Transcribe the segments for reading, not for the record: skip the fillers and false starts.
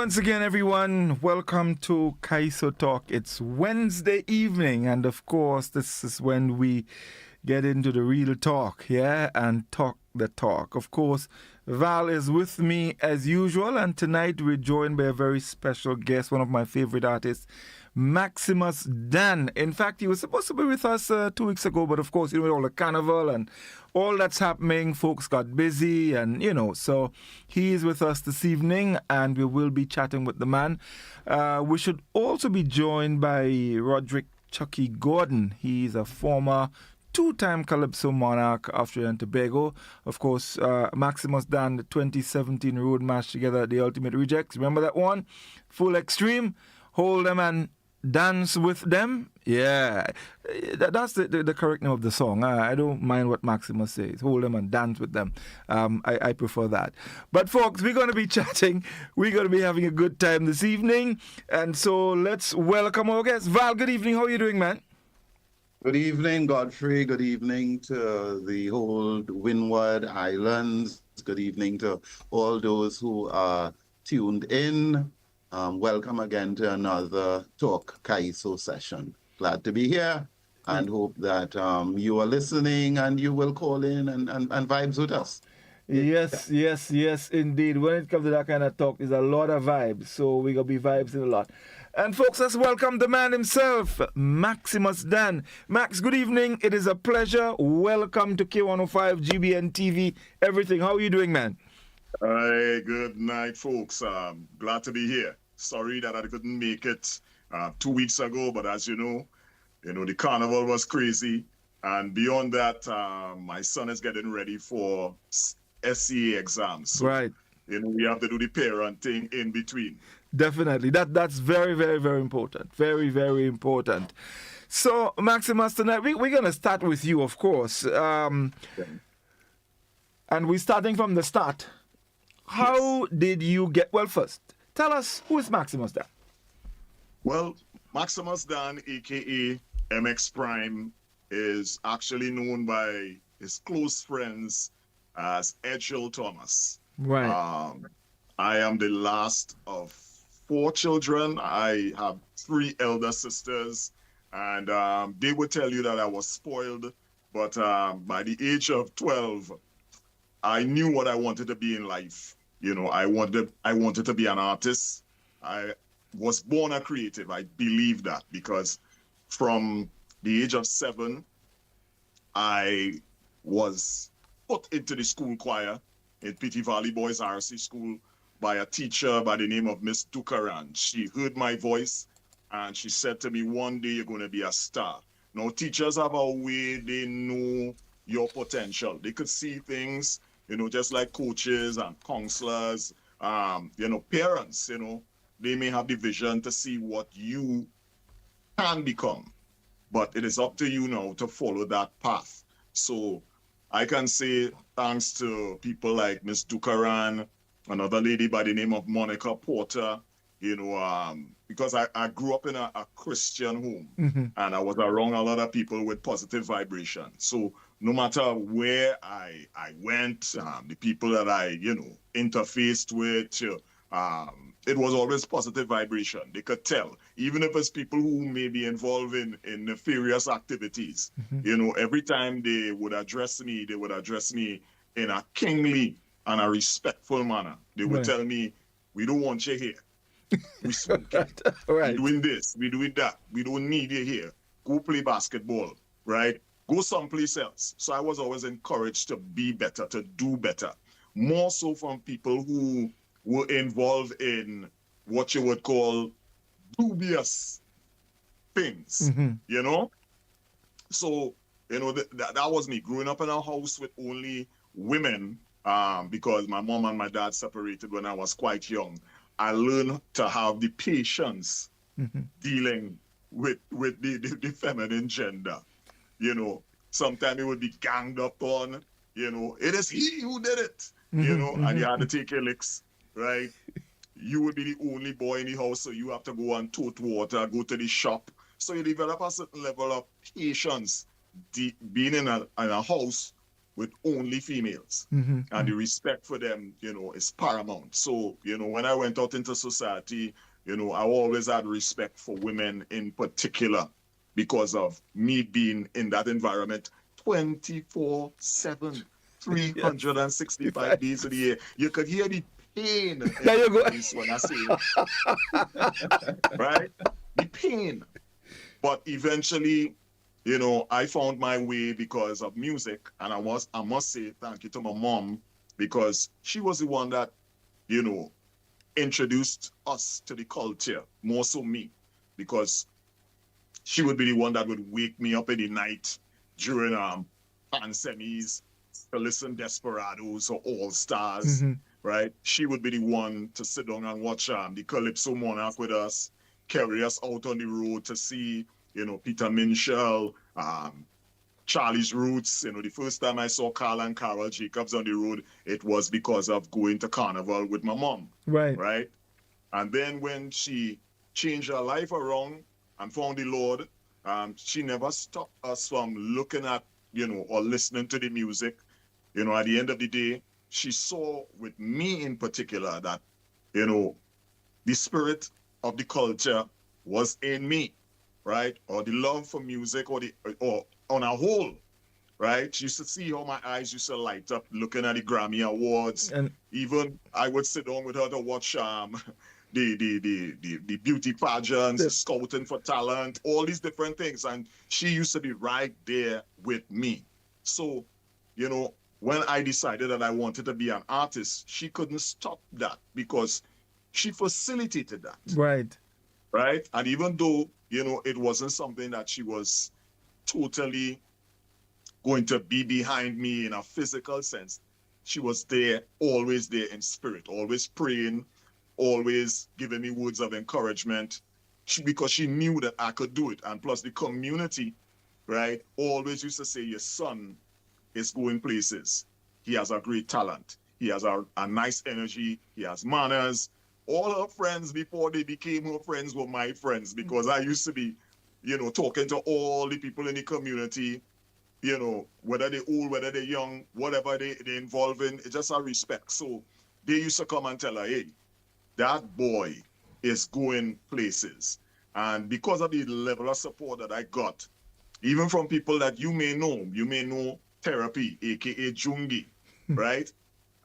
once again, everyone, welcome to Kaiso Talk. It's Wednesday evening, and of course, this is when we get into the real talk, yeah, and talk the talk. Of course, Val is with me as usual, and tonight we're joined by a very special guest, one of my favorite artists, Maximus Dan. In fact, he was supposed to be with us 2 weeks ago, but of course, with all the carnival and all that's happening, folks got busy, and so he is with us this evening, and we will be chatting with the man. We should also be joined by Roderick Chucky Gordon. He's a former two-time Calypso monarch of Trinidad and Tobago. Of course, Maximus Dan, the 2017 road match together at the Ultimate Rejects. Remember that one? Full Extreme. Hold them and dance with them. Yeah, that's the correct name of the song. I don't mind what Maximus says. Hold them and dance with them. I prefer that. But folks, we're going to be chatting. We're going to be having a good time this evening. And so let's welcome our guest. Val, good evening. How are you doing, man? Good evening, Godfrey. Good evening to the whole Windward Islands. Good evening to all those who are tuned in. Welcome again to another Talk Kaiso session. Glad to be here and hope that you are listening and you will call in and vibes with us. Yes, indeed. When it comes to that kind of talk, there's a lot of vibes. So we're going to be vibes in a lot. And folks, let's welcome the man himself, Maximus Dan. Max, good evening. It is a pleasure. Welcome to K105, GBN TV, everything. How are you doing, man? Hey, good night, folks. Glad to be here. Sorry that I couldn't make it 2 weeks ago, but as you know, the carnival was crazy. And beyond that, my son is getting ready for SCA exams. So, right. We have to do the parenting in between. Definitely. That's very, very, very important. Very, very important. So, Maximus, tonight, we're going to start with you, of course. And we're starting from the start. How did you get... Well, first, tell us, who is Maximus Dan? Well, Maximus Dan, a.k.a. MX Prime, is actually known by his close friends as Edgel Thomas. Right. I am the last of 4 children. I have 3 elder sisters, and they would tell you that I was spoiled. But by the age of 12, I knew what I wanted to be in life. I wanted to be an artist. I was born a creative. I believe that because from the age of 7, I was put into the school choir in Pity Valley Boys RC School by a teacher by the name of Miss Dukaran. She heard my voice and she said to me, one day you're going to be a star. Now, teachers have a way they know your potential. They could see things, just like coaches and counselors, parents, they may have the vision to see what you can become. But it is up to you now to follow that path. So I can say thanks to people like Miss Dukaran, another lady by the name of Monica Porter, because I grew up in a Christian home, and I was around a lot of people with positive vibration. So no matter where I went, the people that I, interfaced with, it was always positive vibration. They could tell, even if it's people who may be involved in nefarious activities. Every time they would address me in a kingly and a respectful manner. They would tell me, we don't want you here. We smoking. Right. We're doing this, we're doing that. We don't need you here. Go play basketball, right? Go someplace else. So I was always encouraged to be better, to do better. More so from people who were involved in what you would call dubious things, So, that was me growing up in a house with only women, because my mom and my dad separated when I was quite young. I learned to have the patience dealing with the feminine gender. Sometimes it would be ganged up on, it is he who did it, and you had to take your licks, right? You would be the only boy in the house, so you have to go and tote water, go to the shop. So you develop a certain level of patience being in a house with only females. Mm-hmm. And the respect for them, is paramount. So, when I went out into society, I always had respect for women in particular because of me being in that environment 24/7, 365 days of the year. You could hear the pain in There you my go. voice when I say it, right? The pain. But eventually, I found my way because of music. And I must say thank you to my mom because she was the one that, introduced us to the culture, more so me, because she would be the one that would wake me up in the night during pan semis to listen Desperados or All Stars, Mm-hmm. right? She would be the one to sit down and watch the Calypso Monarch with us, carry us out on the road to see, Peter Minshall, Charlie's Roots. The first time I saw Carl and Carol Jacobs on the road, it was because of going to Carnival with my mom, Right. right? And then when she changed her life around and found the Lord, she never stopped us from looking at, or listening to the music. At the end of the day, she saw with me in particular that, the spirit of the culture was in me, right? Or the love for music or on a whole, right? She used to see how my eyes used to light up looking at the Grammy Awards. And Even I would sit down with her to watch the beauty pageants, the scouting for talent, all these different things. And she used to be right there with me. So, when I decided that I wanted to be an artist, she couldn't stop that because she facilitated that. right. Right. And even though, it wasn't something that she was totally going to be behind me in a physical sense, she was there, always there in spirit, always praying, always giving me words of encouragement because she knew that I could do it. And plus the community, right, always used to say, your son is going places. He has a great talent. He has a nice energy. He has manners. All her friends before they became her friends were my friends because I used to be, talking to all the people in the community, whether they're old, whether they're young, whatever they're involved in, it's just a respect. So they used to come and tell her, hey, that boy is going places. And because of the level of support that I got, even from people that you may know Therapy, aka Jungi, right?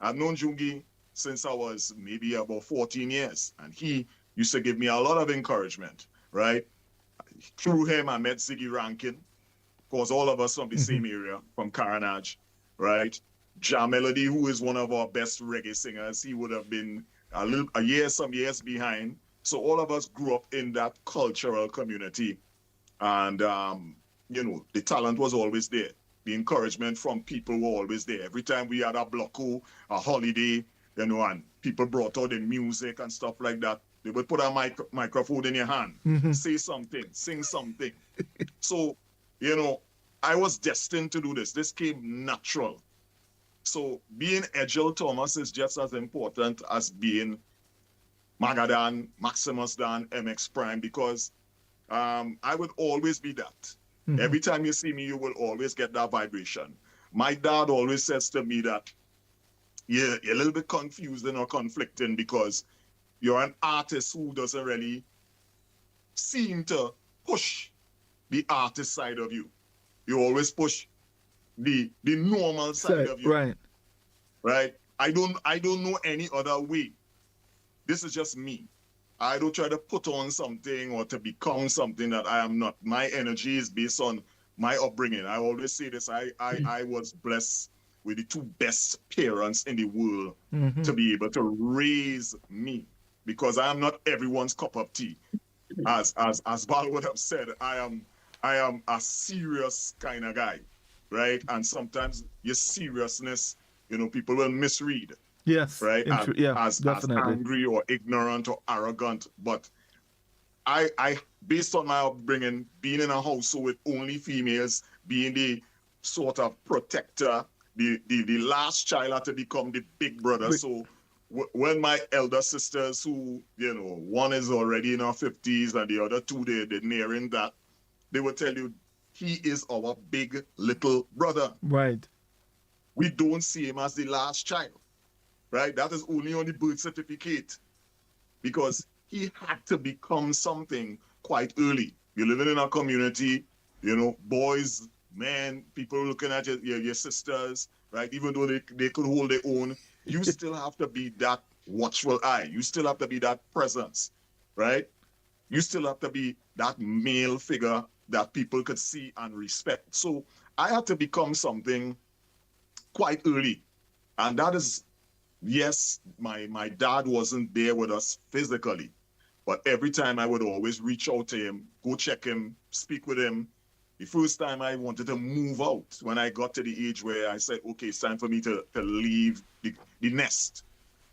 I've known Jungi since I was maybe about 14 years, and he used to give me a lot of encouragement, right? Through him, I met Ziggy Rankin, because all of us from the same area, from Caranage, right? Ja Melody, who is one of our best reggae singers, he would have been some years behind. So all of us grew up in that cultural community, and the talent was always there. The encouragement from people were always there. Every time we had a blocko, a holiday, and people brought out the music and stuff like that, they would put a microphone in your hand, say something, sing something. So, I was destined to do this. This came natural. So being Egil Thomas is just as important as being Magadan, Maximus Dan, MX Prime, because I would always be that. Every time you see me, you will always get that vibration. My dad always says to me that you're a little bit confused or conflicting because you're an artist who doesn't really seem to push the artist side of you. You always push the normal side of you. Right. Right? I don't know any other way. This is just me. I don't try to put on something or to become something that I am not. My energy is based on my upbringing. I always say this. I was blessed with the two best parents in the world to be able to raise me, because I am not everyone's cup of tea. As Val would have said, I am a serious kind of guy, right? And sometimes your seriousness, people will misread. Yes. Right? As angry or ignorant or arrogant. But I based on my upbringing, being in a household with only females, being the sort of protector, the last child had to become the big brother. So when my elder sisters, who, one is already in her 50s and the other two, they're nearing that, they will tell you, he is our big little brother. Right. we don't see him as the last child, right? That is only on the birth certificate because he had to become something quite early. You're living in a community, boys, men, people looking at your sisters, right? Even though they could hold their own, you still have to be that watchful eye. You still have to be that presence, right? You still have to be that male figure that people could see and respect. So I had to become something quite early. And that is, yes, my dad wasn't there with us physically, but every time I would always reach out to him, go check him, speak with him. The first time I wanted to move out, when I got to the age where I said, okay, it's time for me to leave the nest.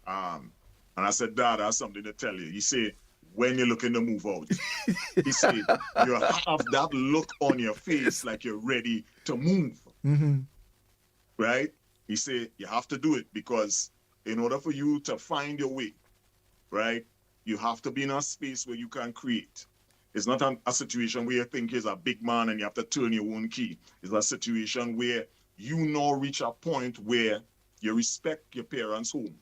And I said, Dad, I have something to tell you. He said, when you're looking to move out, he said, you have that look on your face like you're ready to move, right? He said, you have to do it because in order for you to find your way, right, you have to be in a space where you can create. It's not a situation where you think you're a big man and you have to turn your own key. It's a situation where you now reach a point where you respect your parents' home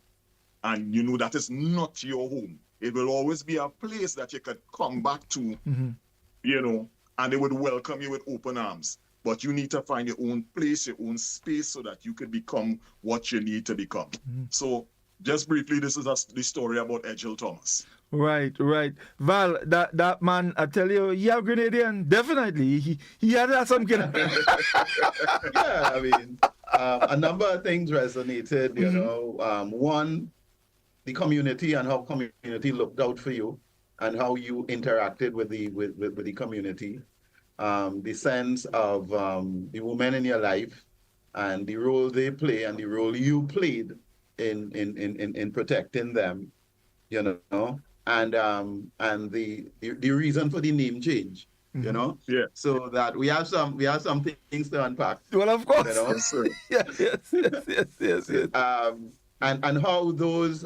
and you know that is not your home. It will always be a place that you could come back to, and they would welcome you with open arms. But you need to find your own place, your own space so that you can become what you need to become. So just briefly, this is the story about Edgell Thomas. Right. Val, that man, I tell you, he a Grenadian, definitely. He had some kind of... Yeah, I mean, a number of things resonated, one, the community and how community looked out for you and how you interacted with the community. The sense of the women in your life and the role they play and the role you played in protecting them, and the reason for the name change, Yeah. So that we have some things to unpack. Well, of course. Yes, sir. Yes. And how because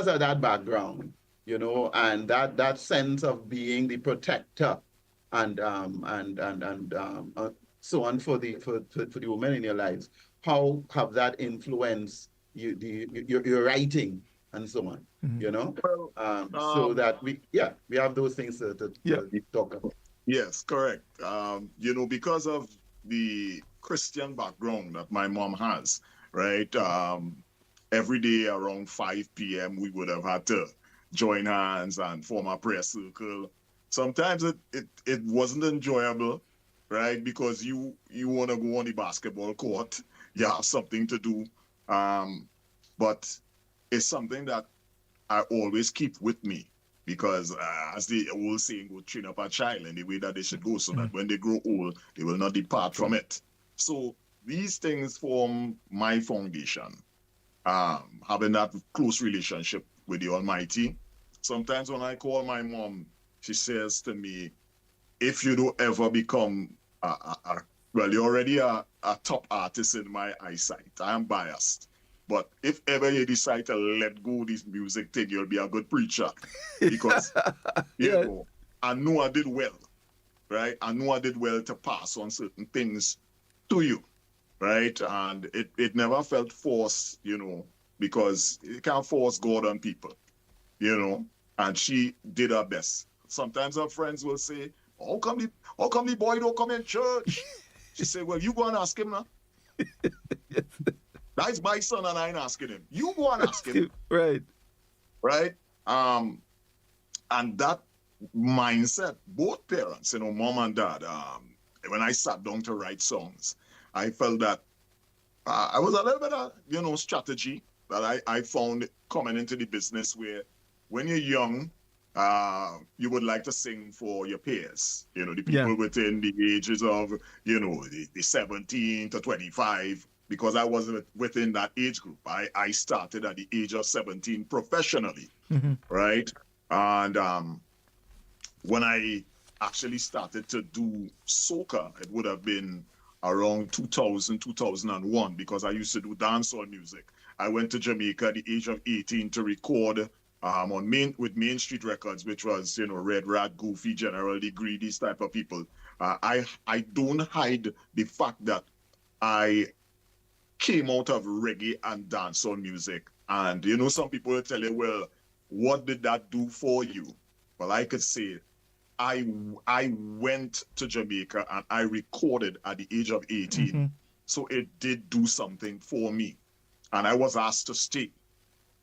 of that background, and that sense of being the protector and so on for the women in your lives, how have that influenced your writing and so on, so that we have those things to talk about. Yes, correct. Because of the Christian background that my mom has, right? Every day around 5 p.m. we would have had to join hands and form a prayer circle. Sometimes it wasn't enjoyable, right? Because you want to go on the basketball court, you have something to do. But it's something that I always keep with me because as the old saying, go train up a child in the way that they should go so that when they grow old, they will not depart from it. So these things form my foundation. Having that close relationship with the Almighty. Sometimes when I call my mom, she says to me, if you don't ever become well, you're already a top artist in my eyesight. I am biased. But if ever you decide to let go this music thing, you'll be a good preacher. Because, I know I did well, right? I know I did well to pass on certain things to you, right? And it never felt forced, because you can't force God on people, and she did her best. Sometimes her friends will say, how come the boy don't come in church? She said, well, you go and ask him now. That's my son and I ain't asking him. You go and ask him. Right. And that mindset, both parents, mom and dad, when I sat down to write songs, I felt that I was a little bit of, strategy that I found coming into the business where when you're young, you would like to sing for your peers, the people within the ages of, the 17 to 25, because I wasn't within that age group. I started at the age of 17 professionally, right? And when I actually started to do soca, it would have been around 2000, 2001, because I used to do dancehall music. I went to Jamaica at the age of 18 to record with Main Street Records, which was, Red Rat, Goofy, General Lee, these type of people. I don't hide the fact that I came out of reggae and dancehall music. And you know, some people will tell you, well, what did that do for you? Well, I could say I went to Jamaica and I recorded at the age of 18. Mm-hmm. So it did do something for me. And I was asked to stay.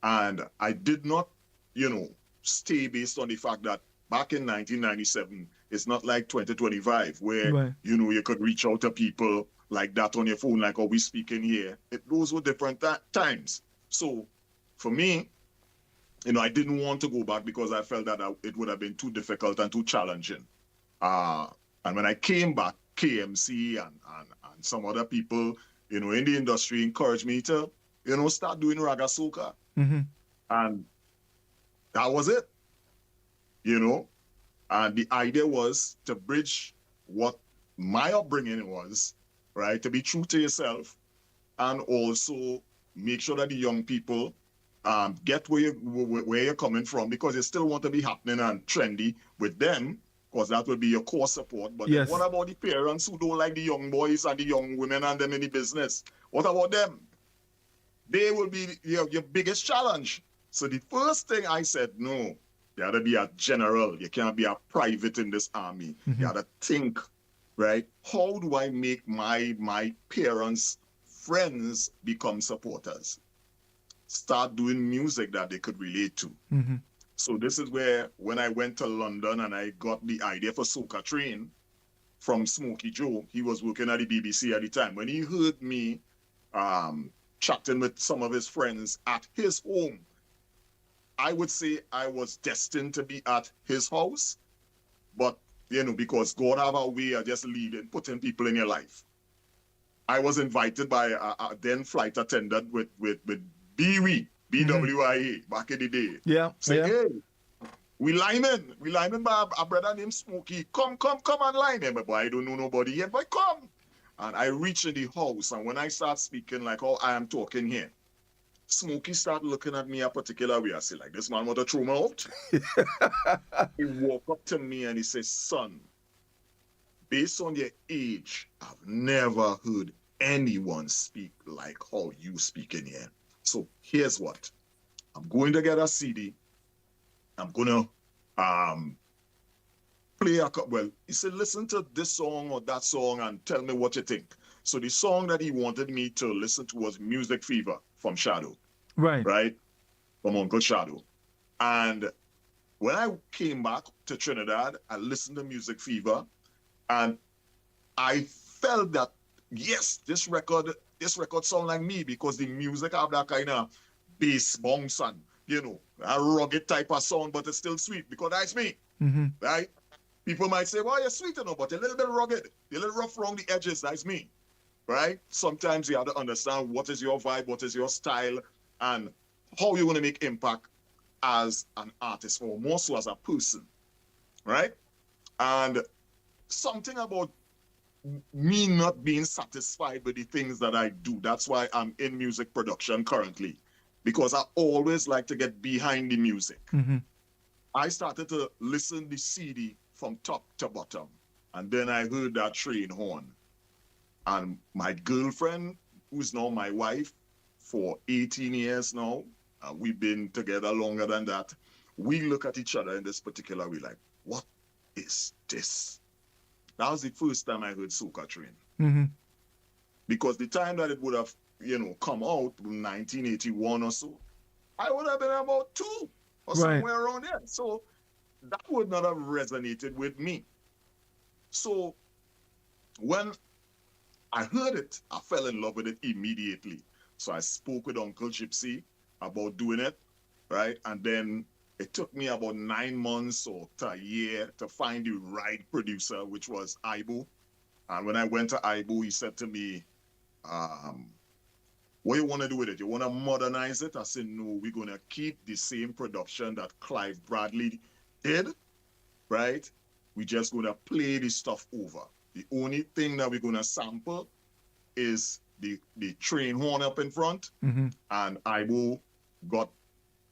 And I did not, you know, stay based on the fact that back in 1997, it's not like 2025 where, Right. you know, you could reach out to people like that on your phone, like, oh, we speaking here. Those were different times. So for me, you know, I didn't want to go back because I felt that it would have been too difficult and too challenging. And when I came back, KMC and some other people, you know, in the industry encouraged me to, you know, start doing raga soca. Mm-hmm. And that was it, you know. And the idea was to bridge what my upbringing was, right? To be true to yourself and also make sure that the young people get where you're coming from, because you still want to be happening and trendy with them, because that will be your core support. But Yes. then what about the parents who don't like the young boys and the young women and them in the business? What about them? They will be your biggest challenge. So the first thing I said, no, you got to be a general. You can't be a private in this army. Mm-hmm. You got to think, right? How do I make my parents' friends become supporters? Start doing music that they could relate to. Mm-hmm. So this is where, when I went to London and I got the idea for Soca Train from Smokey Joe, he was working at the BBC at the time. When he heard me chatting with some of his friends at his home, I would say I was destined to be at his house, but you know, because God have a way of just leading, putting people in your life. I was invited by a then flight attendant with BWIA back in the day. Yeah. Say, Yeah. hey, we lineman by a brother named Smokey. Come and line him. But I don't know nobody yet, but come. And I reach in the house, and when I start speaking like how I am talking here, Smokey started looking at me a particular way. I say, like, this man want to throw me out. He walked up to me and he says, son, based on your age, I've never heard anyone speak like how you speak in here. So here's what. I'm going to get a CD. I'm going to play he said, listen to this song or that song and tell me what you think. So the song that he wanted me to listen to was Music Fever from Shadow. Right. Right? From Uncle Shadow. And when I came back to Trinidad, I listened to Music Fever and I felt that, yes, this record sound like me, because the music have that kind of bass bounce and, you know, a rugged type of sound, but it's still sweet because that's me. Mm-hmm. Right? People might say, well, you're sweet enough, but a little bit rugged. You're a little rough around the edges. That's me. Right? Sometimes you have to understand what is your vibe, what is your style, and how you want to make impact as an artist, or more so as a person. Right? And something about me not being satisfied with the things that I do. That's why I'm in music production currently, because I always like to get behind the music. Mm-hmm. I started to listen the CD from top to bottom, and then I heard that train horn. And my girlfriend, who's now my wife for 18 years now, we've been together longer than that, we look at each other in this particular way like, what is this? That was the first time I heard Soca Train. Mm-hmm. Because the time that it would have, you know, come out, 1981 or so, I would have been about 2 or somewhere around there. So that would not have resonated with me. So when I heard it, I fell in love with it immediately. So I spoke with Uncle Gypsy about doing it, right? And then it took me about 9 months or to a year to find the right producer, which was Ibo. And when I went to Ibo, he said to me, what you want to do with it? You want to modernize it? I said, no, we're going to keep the same production that Clive Bradley did, right? We're just going to play the stuff over. The only thing that we're going to sample is the train horn up in front. Mm-hmm. And Ibo got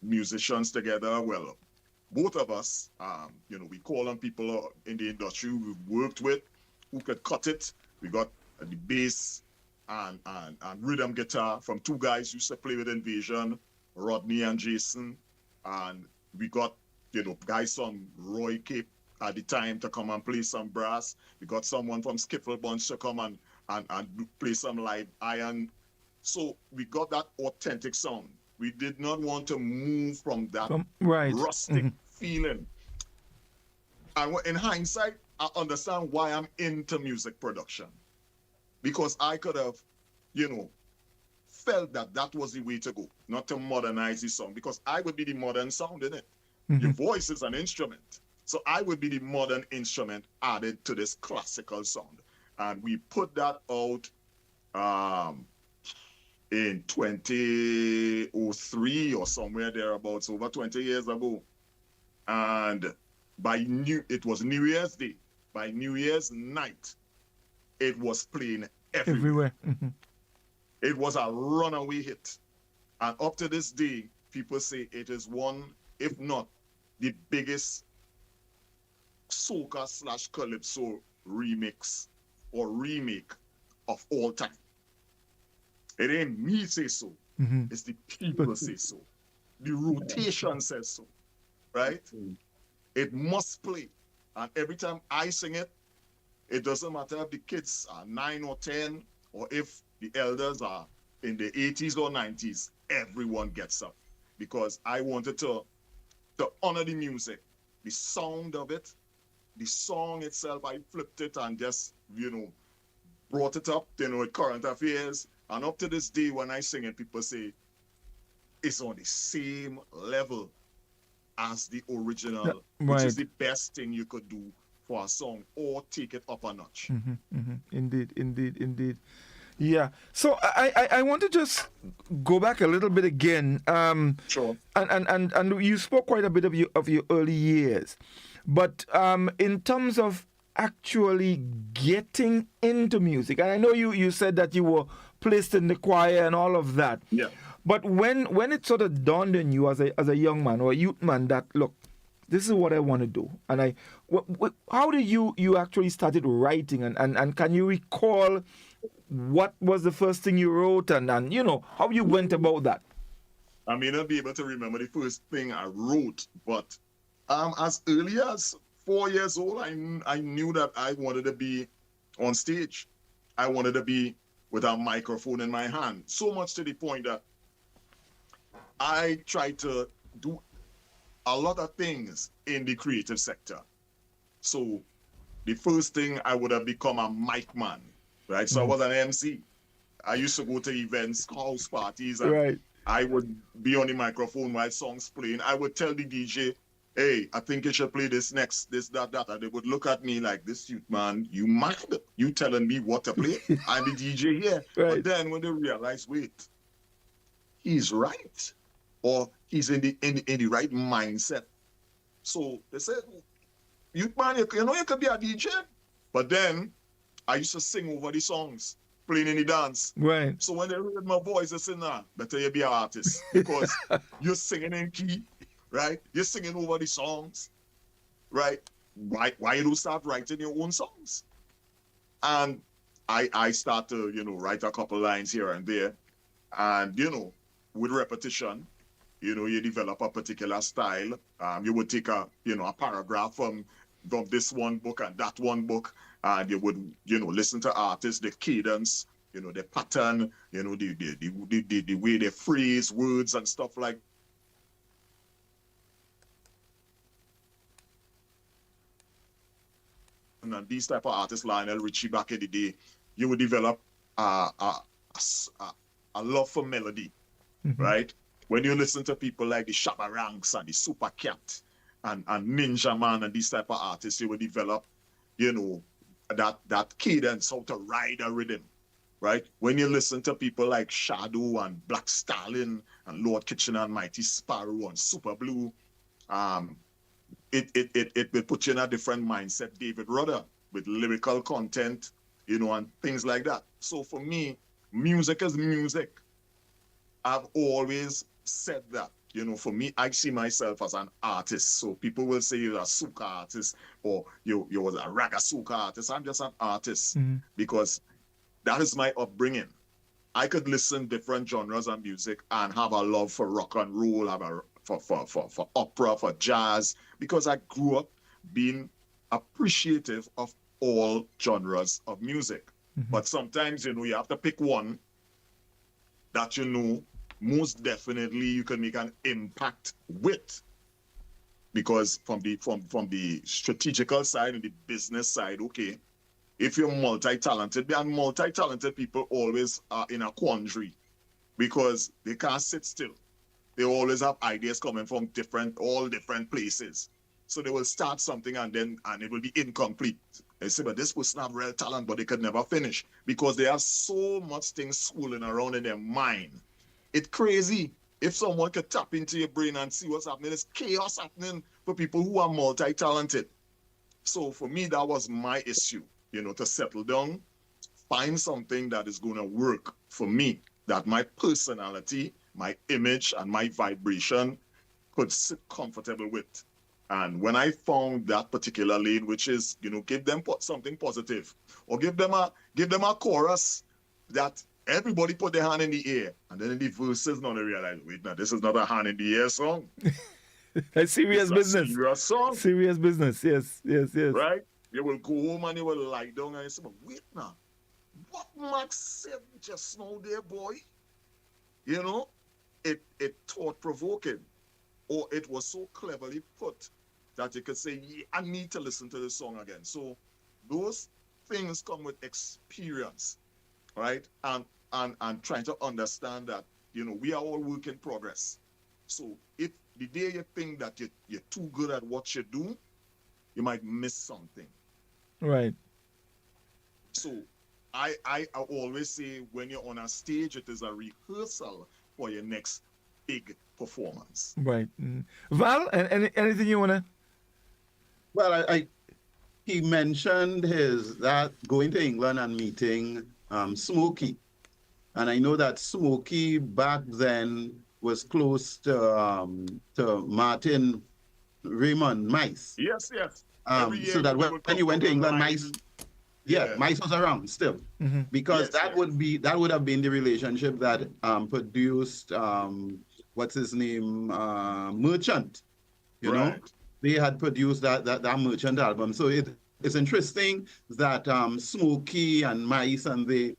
musicians together. Well, both of us, you know, we call on people in the industry we've worked with, who could cut it. We got the bass and rhythm guitar from two guys who used to play with Invasion, Rodney and Jason. And we got, guys from Roy Cape at the time to come and play some brass. We got someone from Skiffle Bunch to come and play some live iron. So we got that authentic sound. We did not want to move from that rustic feeling. And in hindsight, I understand why I'm into music production. Because I could have, felt that was the way to go, not to modernize the song, because I would be the modern sound in it. Your voice is an instrument. So I would be the modern instrument added to this classical sound. And we put that out in 2003 or somewhere thereabouts, over 20 years ago. And it was New Year's Day. By New Year's night, it was playing everywhere. It was a runaway hit. And up to this day, people say it is one, if not the biggest soca/calypso remix or remake of all time. It ain't me say so. It's the people say so. The rotation says so, right? It must play. And every time I sing it, it doesn't matter if the kids are 9 or 10, or if the elders are in the 80s or 90s, everyone gets up. Because I wanted to honor the music, the sound of it, the song itself. I flipped it and just, brought it up, with current affairs. And up to this day, when I sing it, people say, it's on the same level as the original, which is the best thing you could do for a song, or take it up a notch. Indeed. Yeah. So I want to just go back a little bit again. Sure. And you spoke quite a bit of your early years, but in terms of actually getting into music, and I know you said that you were placed in the choir and all of that. Yeah. But when it sort of dawned on you as a young man or a youth man that, look, this is what I want to do, and how did you actually started writing, and can you recall what was the first thing you wrote, and how you went about that? I may not be able to remember the first thing I wrote, but as early as 4 years old, I knew that I wanted to be on stage. I wanted to be with a microphone in my hand, so much to the point that I tried to do a lot of things in the creative sector. So the first thing, I would have become a mic man, right? So I was an MC. I used to go to events, house parties, and I would be on the microphone while songs playing. I would tell the DJ, hey, I think you should play this next, this, that. And they would look at me like, this youth man, you mad? You telling me what to play? I'm the DJ here. But then when they realize, wait, he's right. Or he's in the right mindset. So they said, youth man, you could be a DJ. But then I used to sing over the songs, playing in the dance. Right. So when they heard my voice, they said, nah, better you be an artist. Because you're singing in key, right? You're singing over the songs, right? Why you don't start writing your own songs? And I start to, write a couple lines here and there. And, with repetition, you develop a particular style. You would take a paragraph from this one book and that one book, and you would, listen to artists, the cadence, the pattern, the way they phrase words and stuff like that. And these type of artists, Lionel Richie back in the day, you would develop a love for melody, right? When you listen to people like the Shabba Ranks and the Super Cat and Ninja Man and these type of artists, you will develop, that cadence, how to ride a rhythm, right? When you listen to people like Shadow and Black Stallion and Lord Kitchener and Mighty Sparrow and Super Blue, it will put you in a different mindset. David Rudder with lyrical content, and things like that. So for me, music is music. I've always said that. You know, for me, I see myself as an artist. So people will say you're a soca artist or you was a raga soca artist. I'm just an artist because that is my upbringing. I could listen different genres of music and have a love for rock and roll, have a for opera, for jazz, because I grew up being appreciative of all genres of music. But sometimes, you know, you have to pick one that you know most definitely you can make an impact with. Because from the strategical side and the business side, okay, if you're multi-talented, and multi-talented people always are in a quandary because they can't sit still. They always have ideas coming from all different places. So they will start something and it will be incomplete. They say, but this person have real talent, but they could never finish because they have so much things swirling around in their mind. It's crazy. If someone could tap into your brain and see what's happening, there's chaos happening for people who are multi-talented. So for me, that was my issue, you know, to settle down, find something that is going to work for me, that my personality, my image, and my vibration could sit comfortable with. And when I found that particular lane, which is, you know, give them something positive, or give them a chorus that everybody put their hand in the air, and then in the verses, now they realize, wait, now this is not a hand in the air song. A serious business. A serious song. Serious business. Yes. Right? You will go home and you will lie down and you say, but wait now, what Max said just now there, boy? You know, it thought-provoking, or it was so cleverly put that you could say, yeah, I need to listen to this song again. So those things come with experience, right? And trying to understand that, you know, we are all work in progress. So if the day you think that you're too good at what you do, you might miss something. Right. So I always say when you're on a stage, it is a rehearsal for your next big performance. Right. Val, anything you want to? Well, he mentioned that going to England and meeting Smokey. And I know that Smokey back then was close to Martin Raymond Mice. Yes. So that when you went to England, Mice, Mice was around still, because that would have been the relationship that produced what's his name, Merchant. You know, they had produced that Merchant album. So it's interesting that Smokey and Mice and they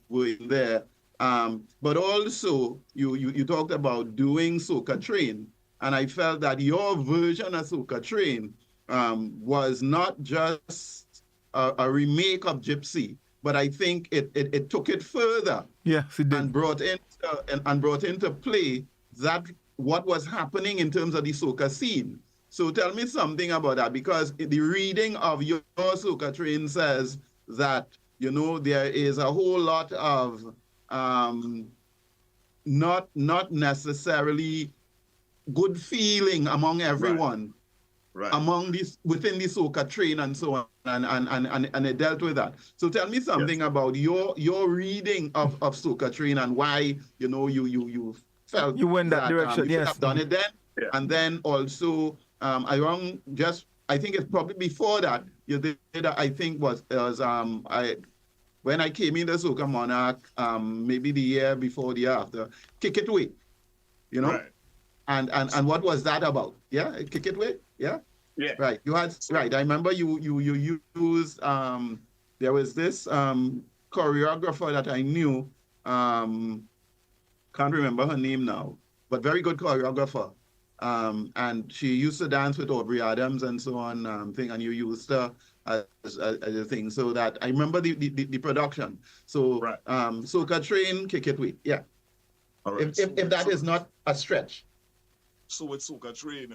were in there. But also you talked about doing Soca Train, and I felt that your version of Soca Train was not just a remake of Gypsy, but I think it took it further. Yes, it did. And brought into play that what was happening in terms of the soca scene. So tell me something about that, because the reading of your Soca Train says that, you know, there is a whole lot of not necessarily good feeling among everyone. Right. Among this, within the Soca Train and so on, and it dealt with that. So tell me something about your reading of Soca Train and why, you know, you felt you went that direction. You should have done it then, and then also around I think it's probably before that you did. I think was when I came into Soca Monarch, maybe the year before, the year after, Kick It Away, you know. Right. And what was that about? Yeah, Kick It Away. Yeah. Right. You had right. I remember you used there was this choreographer that I knew. Can't remember her name now, but very good choreographer. And she used to dance with Aubrey Adams and so on. And you used her as a thing. So that I remember the production. So Soca Train, Kick It Away. Yeah. All right. If that is not a stretch. So with Soca Train,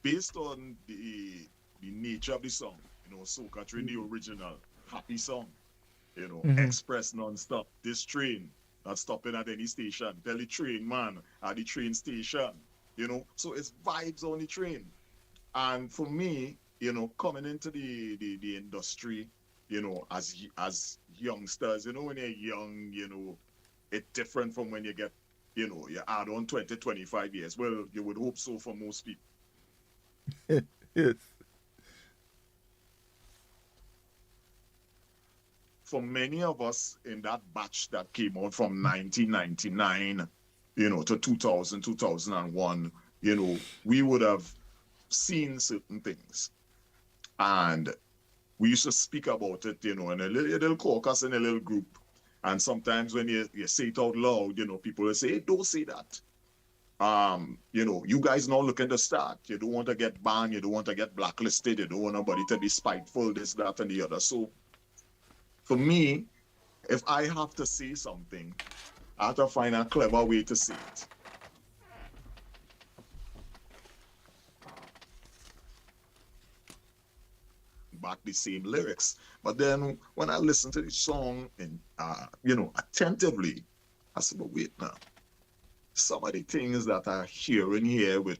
based on the nature of the song, you know, Soca Train, the original happy song, you know, express non-stop. This train not stopping at any station. Tell the train man at the train station, you know. So it's vibes on the train. And for me, you know, coming into the industry, you know, as youngsters, you know, when you're young, you know, it's different from when you get you add on 20, 25 years. Well, you would hope so for most people. Yes. For many of us in that batch that came out from 1999, to 2000, 2001, we would have seen certain things. And we used to speak about it, in a little caucus, in a little group. And sometimes when you say it out loud, people will say, hey, don't say that. You guys now looking to start. You don't want to get banned. You don't want to get blacklisted. You don't want nobody to be spiteful, this, that, and the other. So for me, if I have to say something, I have to find a clever way to say it. Back the same lyrics. But then when I listen to the song and attentively, I said, but wait now. Some of the things that I hear in here with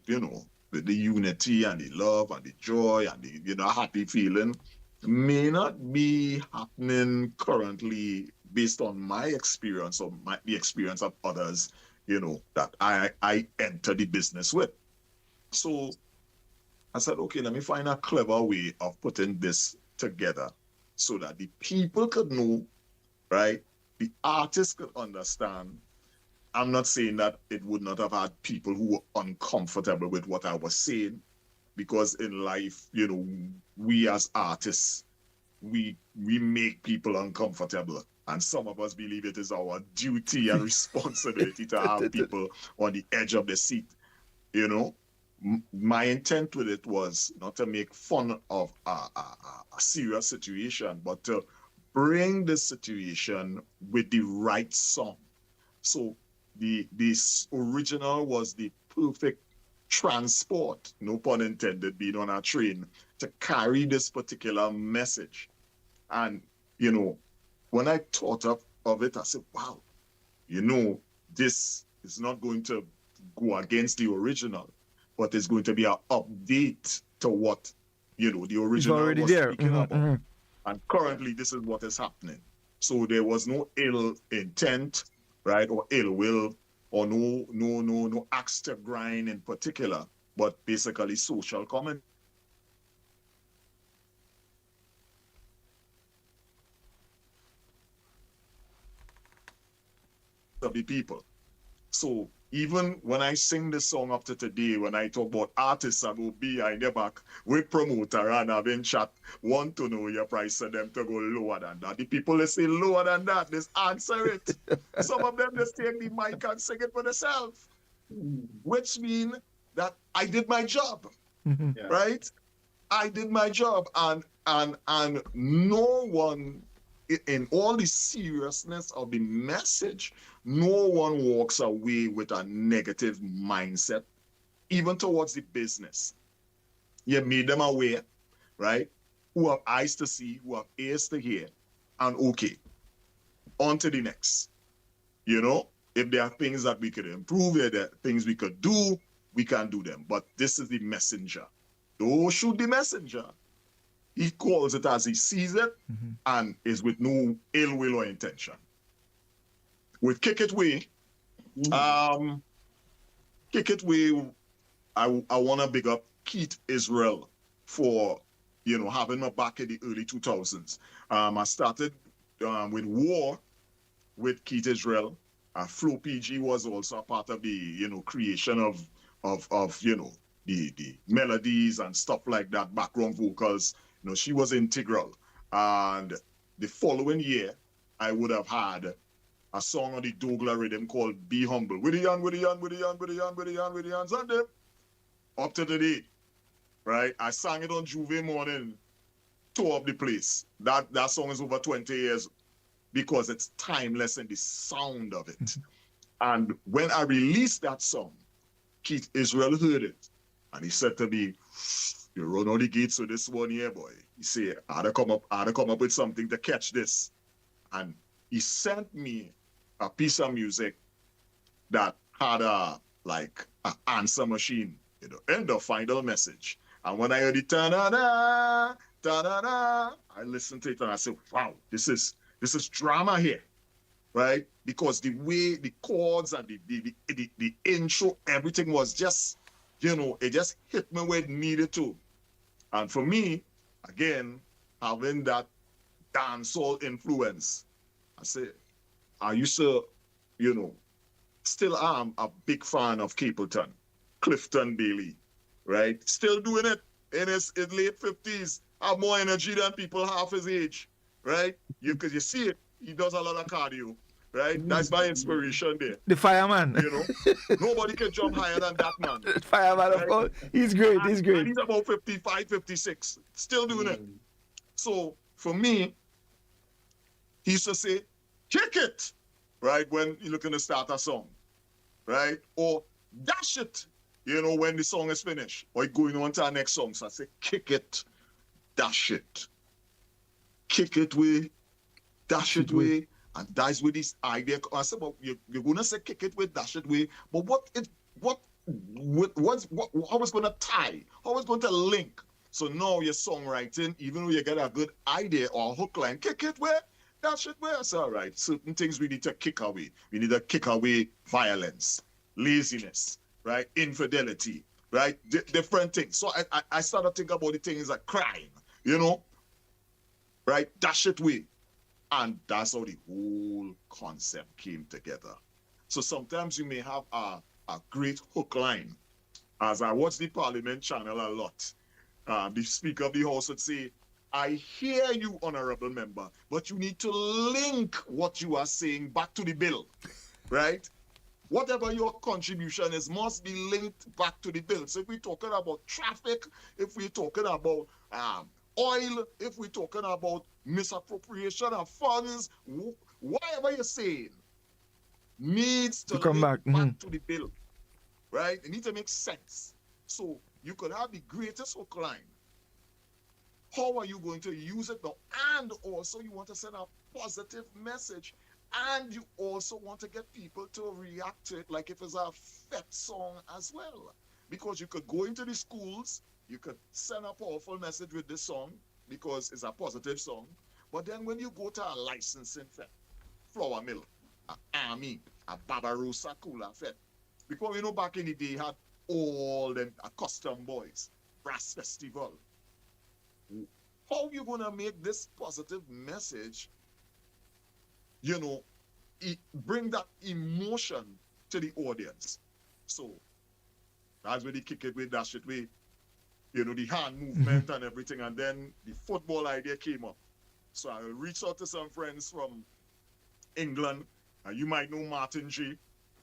with the unity and the love and the joy and the happy feeling may not be happening currently based on my experience or the experience of others, that I enter the business with. So I said, okay, let me find a clever way of putting this together so that the people could know, right? The artists could understand. I'm not saying that it would not have had people who were uncomfortable with what I was saying, because in life, we as artists, we make people uncomfortable. And some of us believe it is our duty and responsibility to have people on the edge of the seat, My intent with it was not to make fun of a serious situation, but to bring the situation with the right song. So this original was the perfect transport, no pun intended, being on a train to carry this particular message. And, when I thought of it, I said, wow, this is not going to go against the original, but it's going to be an update to what, the original was speaking about. And currently, this is what is happening. So there was no ill intent, right, or ill will, or no axe to grind in particular, but basically social commentary of the people. So even when I sing this song up to today, when I talk about artists that will be behind the back with promoter and having chat, want to know your price of them to go lower than that. The people they say lower than that, just answer it. Some of them just take the mic and sing it for themselves, which means that I did my job, right? I did my job, and no one, in all the seriousness of the message, no one walks away with a negative mindset, even towards the business. You made them aware, right? Who have eyes to see, who have ears to hear, and okay, on to the next. If there are things that we could improve, if there are things we could do, we can do them. But this is the messenger. Don't shoot the messenger. He calls it as he sees it, and is with no ill will or intention. With Kick It Way, I want to big up Keith Israel for, having my back in the early 2000s. I started with War with Keith Israel. Flo PG was also a part of the, creation of the melodies and stuff like that, background vocals. She was integral. And the following year, I would have had a song on the Douglas rhythm called Be Humble. With the yan, Sunday. Up to today, right? I sang it on Juve Morning, tore up the place. That song is over 20 years because it's timeless in the sound of it. And when I released that song, Keith Israel heard it. And he said to me, you run all the gates with this one here, boy. He said, I had to come up with something to catch this. And he sent me a piece of music that had an answer machine, in the final message. And when I heard it, ta-da-da, ta-da-da, I listened to it and I said, wow, this is drama here. right? Because the way the chords and the intro, everything was just, it just hit me where it needed to. And for me, again, having that dancehall influence, I used to, still am a big fan of Capleton, Clifton Bailey, right? Still doing it in his late 50s, have more energy than people half his age, right? Because you see it, he does a lot of cardio, right? That's my inspiration there. The fireman. Nobody can jump higher than that man. The fireman, of course. He's great. He's great. And he's about 55, 56, still doing it. So for me, he used to say, kick it, right? When you're looking to start a song, right? Or dash it, when the song is finished. Or going on to our next song. So I say, kick it, dash it. Kick it way, dash it way. And that's with this idea. I said, well, you're going to say kick it way, dash it way. But how is going to tie? How is going to link? So now your songwriting, even though you get a good idea or a hook line, kick it way, dash it way. It's all right. Certain things we need to kick away. We need to kick away violence, laziness, right? Infidelity, right? Different things. So I started thinking about the things like crime, right? Dash it way. And that's how the whole concept came together. So sometimes you may have a great hook line. As I watch the Parliament channel a lot, the Speaker of the House would say, I hear you, Honorable Member, but you need to link what you are saying back to the bill, right? Whatever your contribution is must be linked back to the bill. So if we're talking about traffic, if we're talking about oil, if we're talking about misappropriation of funds, whatever you're saying needs to come link back to the bill, right? It needs to make sense. So you could have the greatest hook line. How are you going to use it now? And also you want to send a positive message. And you also want to get people to react to it like if it's a fete song as well. Because you could go into the schools, you could send a powerful message with this song because it's a positive song. But then when you go to a licensing fete, Flour Mill, a Army, a Barbarossa Cooler fete, because back in the day had all them custom boys, brass festival. How are you going to make this positive message, bring that emotion to the audience? So that's where they kick it with, dash it with, the hand movement and everything. And then the football idea came up. So I reached out to some friends from England. And you might know Martin J,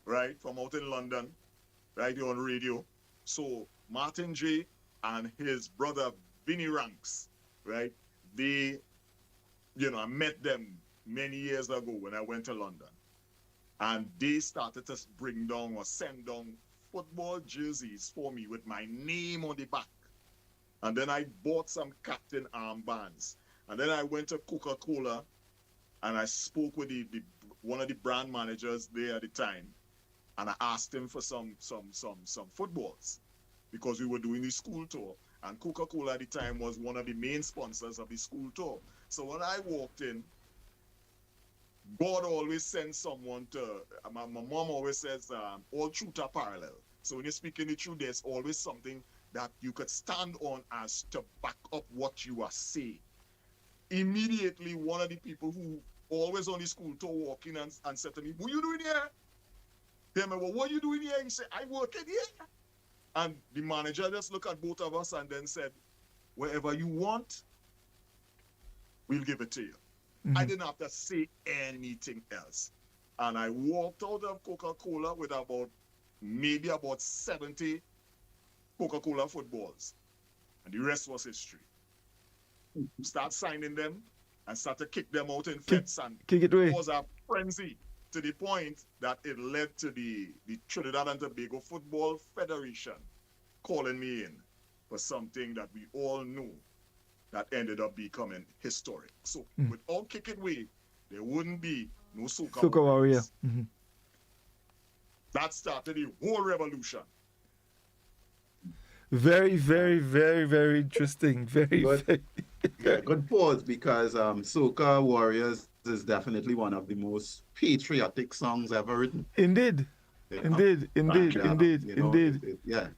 right, from out in London, right, on radio. So Martin J and his brother Vinny Ranks, right, they, I met them many years ago when I went to London. And they started to bring down or send down football jerseys for me with my name on the back. And then I bought some captain armbands. And then I went to Coca-Cola and I spoke with one of the brand managers there at the time. And I asked him for some footballs because we were doing the school tour. And Coca-Cola at the time was one of the main sponsors of the school tour. So when I walked in, God always sends someone to, my mom always says, all truth are parallel. So when you're speaking the truth, there's always something that you could stand on as to back up what you are saying. Immediately, one of the people who always on the school tour walk in and said to me, what are you doing here? They well, what are you doing here? He said, I work in here. And the manager just looked at both of us and then said, wherever you want, we'll give it to you. I didn't have to say anything else. And I walked out of Coca-Cola with maybe about 70 Coca-Cola footballs. And the rest was history. Start signing them and start to kick them out in fence. And it was a frenzy to the point that it led to the Trinidad and Tobago Football Federation calling me in for something that we all knew that ended up becoming historic. So without Kick It Way, there wouldn't be no Soca Warrior. That started the whole revolution. Very, very, very, very interesting. Very, good pause because Soca Warriors is definitely one of the most patriotic songs ever written. Indeed. You know? Indeed, Thank indeed, you. indeed, You know, indeed, yeah. You know.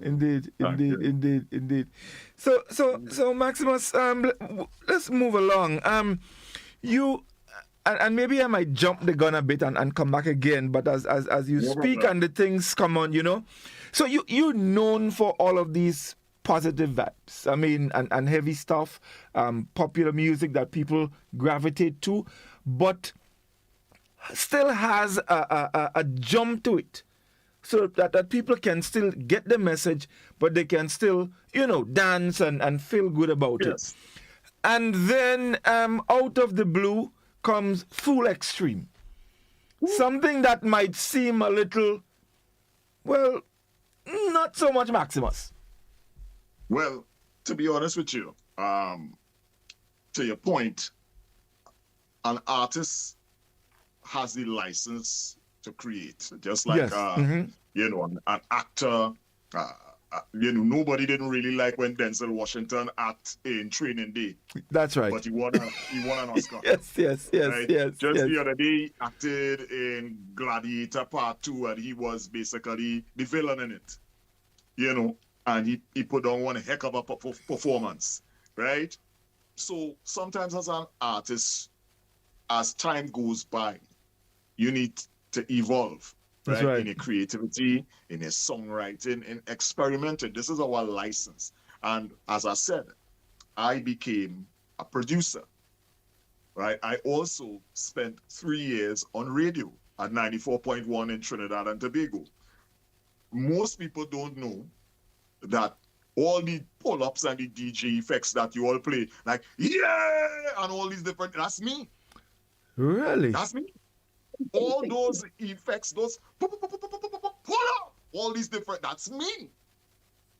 indeed, Thank indeed, you. indeed, indeed. So Maximus, let's move along. You and maybe I might jump the gun a bit and come back again, but as you No speak problem. and the things come on, so you're known for all of these positive vibes. I mean, and heavy stuff, popular music that people gravitate to, but still has a jump to it, so that people can still get the message, but they can still, dance and feel good about it. Yes. And then out of the blue comes Full Extreme. Something that might seem a little, well, not so much Maximus. Well, to be honest with you, to your point, an artist has the license to create, just like Yes. Mm-hmm. an actor. Nobody didn't really like when Denzel Washington act in Training Day, That's right. but he won an Oscar. Yes. Right? Just Yes. the other day, he acted in Gladiator Part 2, and he was basically the villain in it. And he put on one heck of a performance, right? So sometimes as an artist, as time goes by, you need to evolve, That's right? right. In your creativity, in your songwriting, in experimenting. This is our license. And as I said, I became a producer, right? I also spent 3 years on radio at 94.1 in Trinidad and Tobago. Most people don't know that all the pull-ups and the DJ effects that you all play, like, yeah, and all these different, that's me. Really? That's me. All those effects, those pull up, all these different, that's me.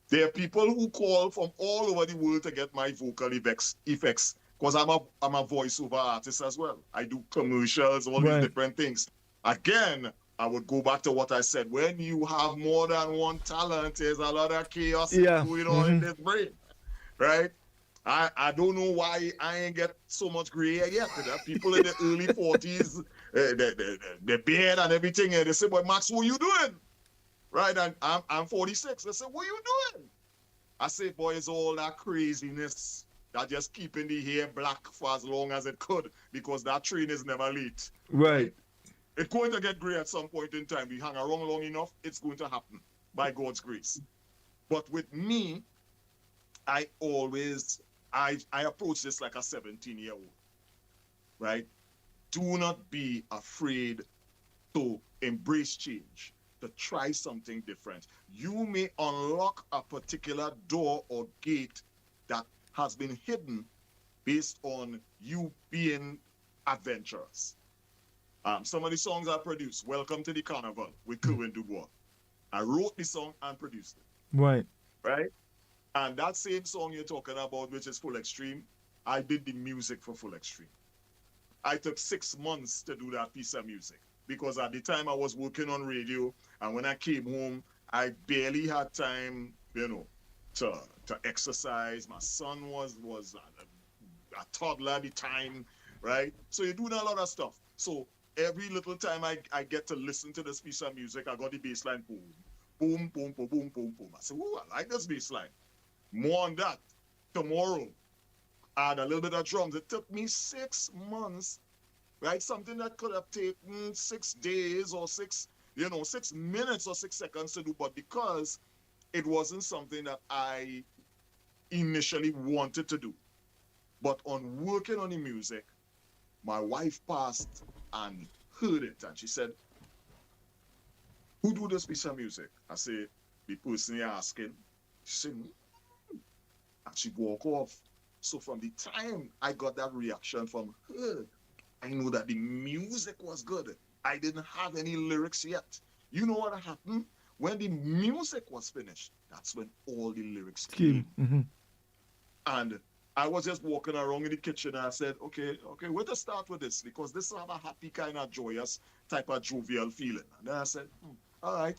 There are people who call from all over the world to get my vocal effects, because I'm a voiceover artist as well. I do commercials, all Right. these different things. Again, I would go back to what I said. When you have more than one talent, there's a lot of chaos Yeah. going on in this brain, right? I don't know why I ain't get so much gray hair yet. There are people in the early 40s, the beard and everything, and they say, "But Max, what you doing?" Right? And I'm 46. They say, "What you doing?" I say, "Boy, it's all that craziness that just keeping the hair black for as long as it could, because that train is never late. Right. It's going to get gray at some point in time. We hang around long enough, it's going to happen by God's grace." But with me, I approach this like a 17-year-old, right? Do not be afraid to embrace change, to try something different. You may unlock a particular door or gate that has been hidden based on you being adventurous. Some of the songs I produced, Welcome to the Carnival with Kerwin Dubois. I wrote the song and produced it, Right. right? And that same song you're talking about, which is Full Extreme, I did the music for Full Extreme. I took 6 months to do that piece of music, because at the time I was working on radio, and when I came home, I barely had time, to exercise. My son was a toddler at the time, right? So you're doing a lot of stuff. So every little time I get to listen to this piece of music, I got the bass line, boom, boom, boom, boom, boom, boom, boom. I said, "Ooh, I like this bass line." More on that tomorrow. Add a little bit of drums. It took me 6 months, right? Something that could have taken 6 days or 6 minutes or 6 seconds to do, but because it wasn't something that I initially wanted to do. But on working on the music, my wife passed and heard it, and she said, "Who do this piece of music?" I said, "The person you're asking." She said, and she walked off. So from the time I got that reaction from her, I knew that the music was good. I didn't have any lyrics yet. You know what happened? When the music was finished, that's when all the lyrics came. Mm-hmm. And I was just walking around in the kitchen, and I said, okay, where to start with this? Because this have a happy, kind of joyous, type of jovial feeling. And then I said, all right,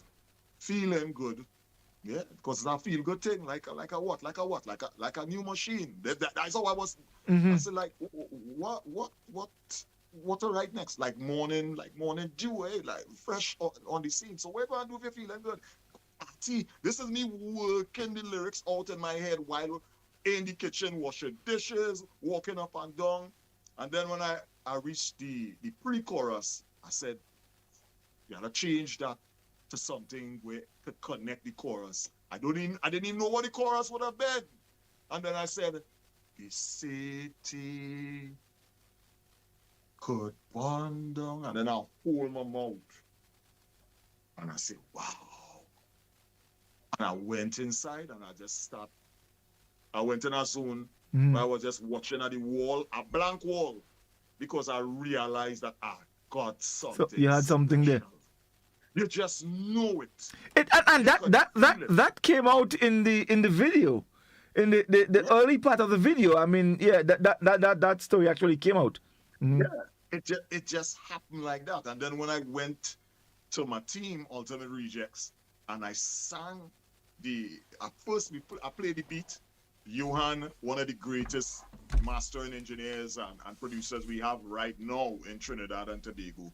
feeling good. Yeah, because it's a feel good thing, like a what? Like a new machine. That's how I was. Mm-hmm. I said, like, what what to write next? Like morning dew, like fresh on the scene. So what gonna do if you're feeling good? See, this is me working the lyrics out in my head while in the kitchen washing dishes, walking up and down. And then when I reached the pre-chorus, I said, you gotta change that to something where to connect the chorus. I didn't even know what the chorus would have been. And then I said, the city could burn down. And then I hold my mouth. And I said, wow. And I went inside and I went in a zone where I was just watching at the wall, a blank wall, because I realized that I got something. So you had something special. there. You just know it. And that came out in the video, in the early part of the video. I mean, yeah, that story actually came out. Mm-hmm. Yeah, it just happened like that. And then when I went to my team, Ultimate Rejects, and I sang I played the beat. Johan, one of the greatest mastering engineers and producers we have right now in Trinidad and Tobago,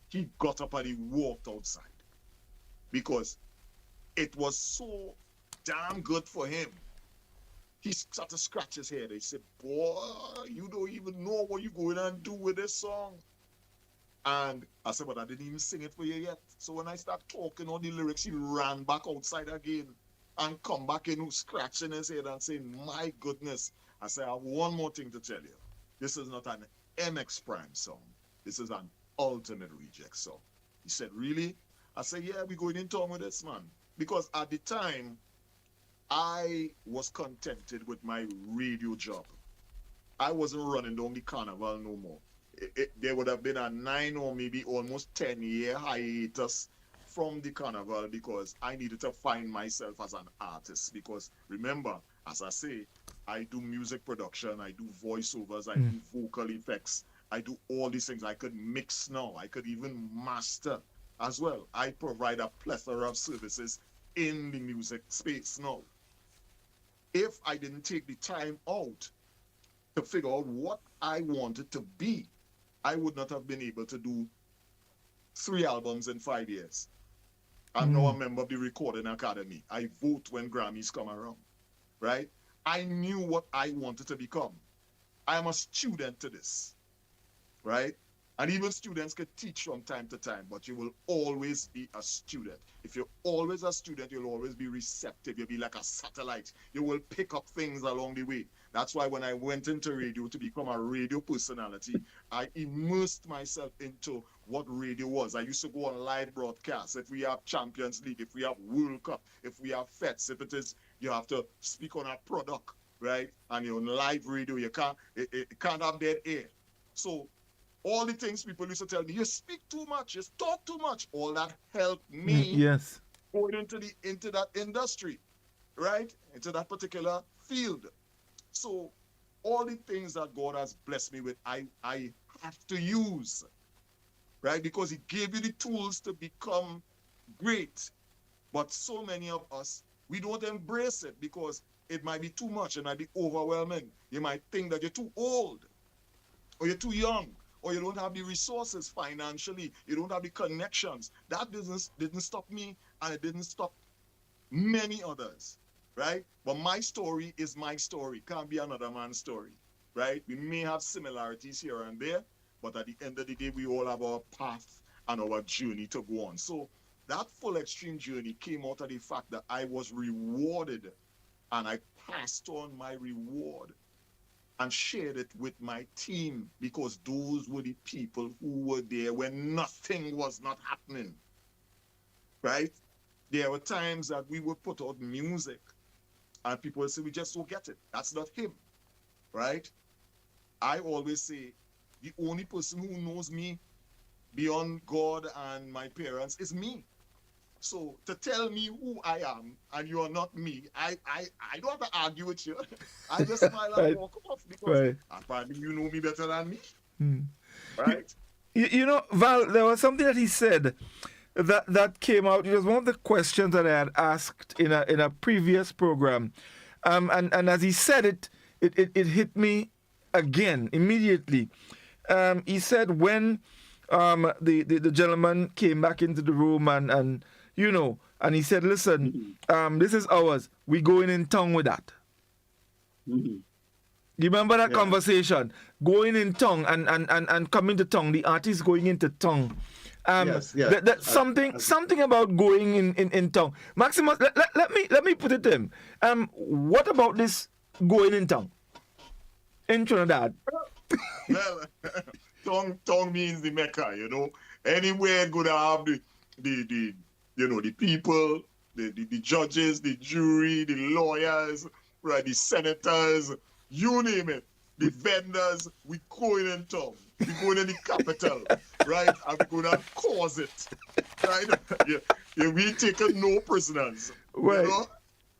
he got up and he walked outside because it was so damn good for him. He started to scratch his head. He said, boy, you don't even know what you're going to do with this song. And I said, but I didn't even sing it for you yet. So when I start talking on the lyrics, he ran back outside again and come back in scratching his head and saying, my goodness. I said, I have one more thing to tell you. This is not an MX Prime song. This is an Ultimate Reject song. He said, really? I said, yeah, we're going in town with this, man. Because at the time, I was contented with my radio job. I wasn't running down the carnival no more. There would have been a 9 or maybe almost 10-year hiatus from the carnival because I needed to find myself as an artist. Because remember, as I say, I do music production, I do voiceovers, I do vocal effects, I do all these things. I could mix now, I could even master as well. I provide a plethora of services in the music space now. If I didn't take the time out to figure out what I wanted to be, I would not have been able to do 3 albums in 5 years. I'm now a member of the Recording Academy. I vote when Grammys come around, right? I knew what I wanted to become. I am a student to this, right? And even students can teach from time to time, but you will always be a student. If you're always a student, you'll always be receptive. You'll be like a satellite. You will pick up things along the way. That's why when I went into radio to become a radio personality, I immersed myself into what radio was. I used to go on live broadcasts. If we have Champions League, if we have World Cup, if we have FETs, if it is, you have to speak on a product, right? And you're on live radio, it can't have dead air. So all the things people used to tell me, you speak too much, you talk too much, all that helped me going into that industry, right? Into that particular field. So all the things that God has blessed me with, I have to use, right? Because he gave you the tools to become great. But so many of us, we don't embrace it because it might be too much, it might be overwhelming. You might think that you're too old or you're too young, or you don't have the resources financially, you don't have the connections. That didn't stop me, and it didn't stop many others, right? But my story is my story. Can't be another man's story, right? We may have similarities here and there, but at the end of the day, we all have our path and our journey to go on. So that full extreme journey came out of the fact that I was rewarded, and I passed on my reward and shared it with my team, because those were the people who were there when nothing was not happening, right? There were times that we would put out music and people would say, we just don't get it. That's not him, right? I always say, the only person who knows me beyond God and my parents is me. So to tell me who I am and you're not me, I don't have to argue with you. I just smile and walk off because apparently you know me better than me. Right? You know, Val, there was something that he said that came out. It was one of the questions that I had asked in a previous program. And as he said it hit me again immediately. he said when the gentleman came back into the room and you know, and he said, listen, this is ours. We going in tongue with that. You remember that conversation? Going in tongue and coming to tongue, the artist going into tongue. Yes. Something about going in tongue. Maximus, let me put it to him. What about this going in tongue in Trinidad? Well, tongue means the Mecca, you know. Anywhere gonna have the people, the judges, the jury, the lawyers, right, the senators, you name it, the vendors, we going in tongue. We going in the capital, right? And we gonna cause it, right? Yeah, we taking no prisoners, Right. you know.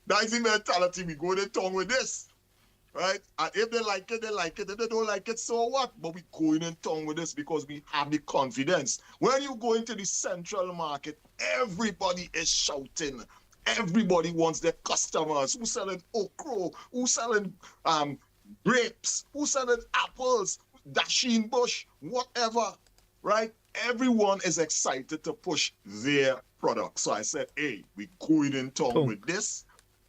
That's the mentality. We going in tongue with this, right? And if they like it, they like it. If they don't like it, so what? But we going in tongue with this because we have the confidence. When you go into the central market, everybody is shouting. Everybody wants their customers. Who's selling okra? Who's selling grapes? Who's selling apples? Dasheen bush, whatever, right? Everyone is excited to push their product. So I said, hey, we going in tongue with this,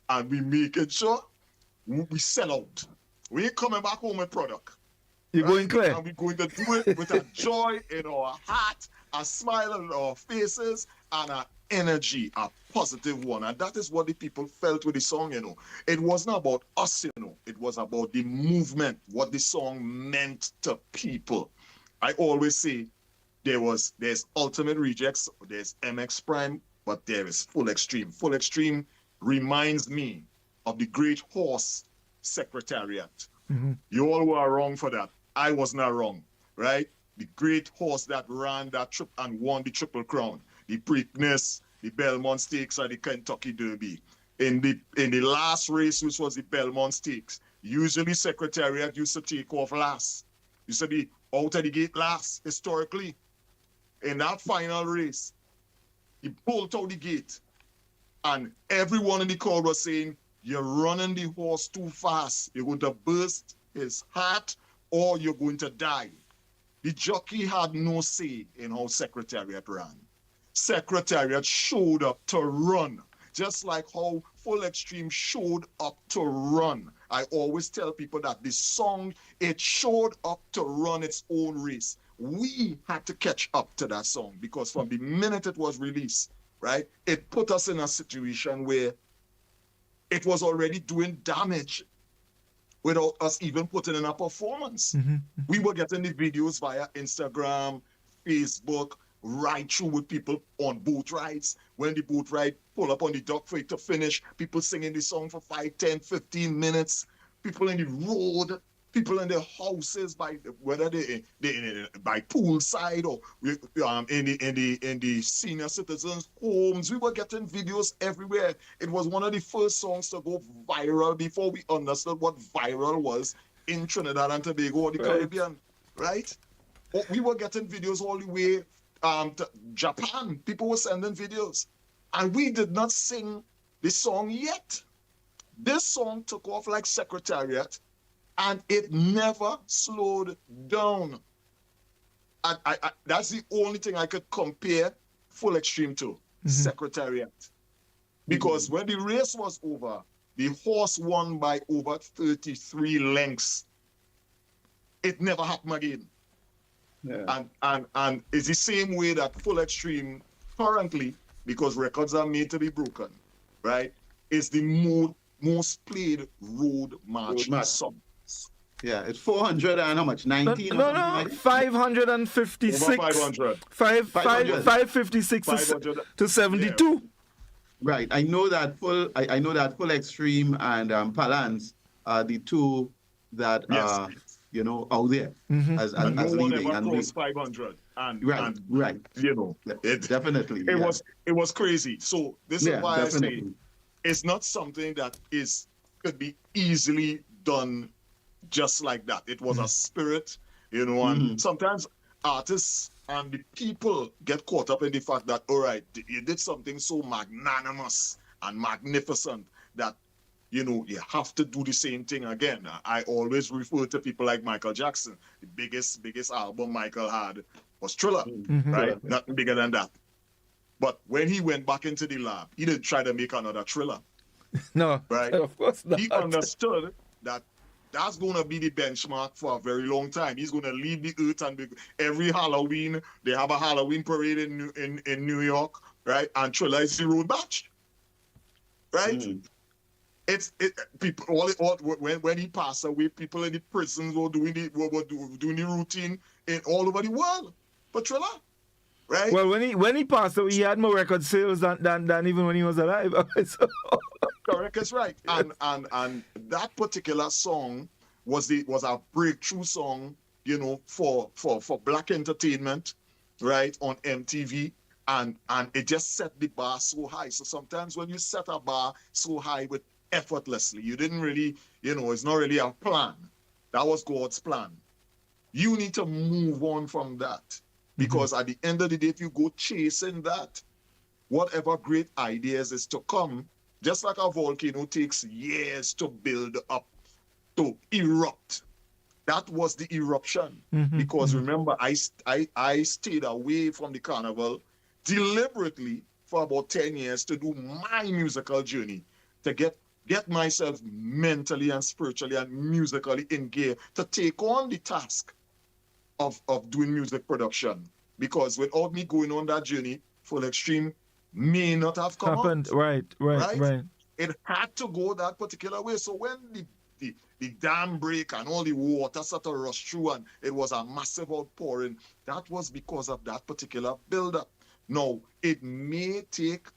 and we making sure we sell out. We ain't coming back home with product. You're going clear. And we're going to do it with a joy in our heart, a smile on our faces, and an energy, a positive one. And that is what the people felt with the song, you know. It wasn't about us, you know. It was about the movement, what the song meant to people. I always say there's Ultimate Rejects, there's MX Prime, but there is Full Extreme. Full Extreme reminds me of the great horse Secretariat. You all were wrong for that. I was not wrong, right? The great horse that ran that trip and won the Triple Crown, the Preakness, the Belmont Stakes, and the Kentucky Derby. In the last race, which was the Belmont Stakes, usually Secretariat used to take off last. Used to be out of the gate last, historically. In that final race, he pulled out the gate, and everyone in the crowd was saying, you're running the horse too fast. You're going to burst his heart or you're going to die. The jockey had no say in how Secretariat ran. Secretariat showed up to run, just like how Full Extreme showed up to run. I always tell people that this song, it showed up to run its own race. We had to catch up to that song because from the minute it was released, right, it put us in a situation where it was already doing damage without us even putting in a performance. We were getting the videos via Instagram, Facebook, right through with people on boat rides. When the boat ride pull up on the dock for it to finish, people singing the song for 5, 10, 15 minutes, people in the road, people in their houses, by whether they by poolside or in the senior citizens' homes. We were getting videos everywhere. It was one of the first songs to go viral before we understood what viral was in Trinidad and Tobago or the Caribbean, right? We were getting videos all the way to Japan. People were sending videos, and we did not sing this song yet. This song took off like Secretariat, and it never slowed down. That's the only thing I could compare Full Extreme to, Secretariat. Because when the race was over, the horse won by over 33 lengths. It never happened again. Yeah. And it's the same way that Full Extreme currently, because records are made to be broken, right, is the most played road march song. Yeah, it's 400 and how much? 19? No, like 556. Over 500. 556 to 72. Yeah. Right. I know that Full Extreme and Palance are the two that are, you know, out there as no one leading. ever crossed 500. Right. You know, definitely. It was crazy. So this is why definitely. I say it's not something that could be easily done just like that. It was a spirit, you know, and sometimes artists and the people get caught up in the fact that, all right, you did something so magnanimous and magnificent that you know, you have to do the same thing again. I always refer to people like Michael Jackson. The biggest album Michael had was Thriller, right? Nothing bigger than that. But when he went back into the lab, he didn't try to make another Thriller. No, right? of course not. He understood that that's going to be the benchmark for a very long time. He's going to leave the earth, and every Halloween, they have a Halloween parade in New York, right? And Thriller is the road batch, right? People when he passed away, people in the prisons were doing the routine in all over the world for Thriller, right? Well, when he passed away, he had more record sales than even when he was alive. So. Correct, that's right. And that particular song was a breakthrough song, you know, for black entertainment, right, on MTV. And it just set the bar so high. So sometimes when you set a bar so high with effortlessly, you didn't really, you know, it's not really a plan. That was God's plan. You need to move on from that. Because at the end of the day, if you go chasing that, whatever great ideas is to come, just like a volcano takes years to build up, to erupt. That was the eruption. Because remember, I stayed away from the carnival deliberately for about 10 years to do my musical journey, to get myself mentally and spiritually and musically in gear to take on the task of doing music production. Because without me going on that journey, Full Extreme may not have come happened. out. Right. It had to go that particular way. So when the dam break and all the water started to rush through and it was a massive outpouring, that was because of that particular buildup. Now, it may take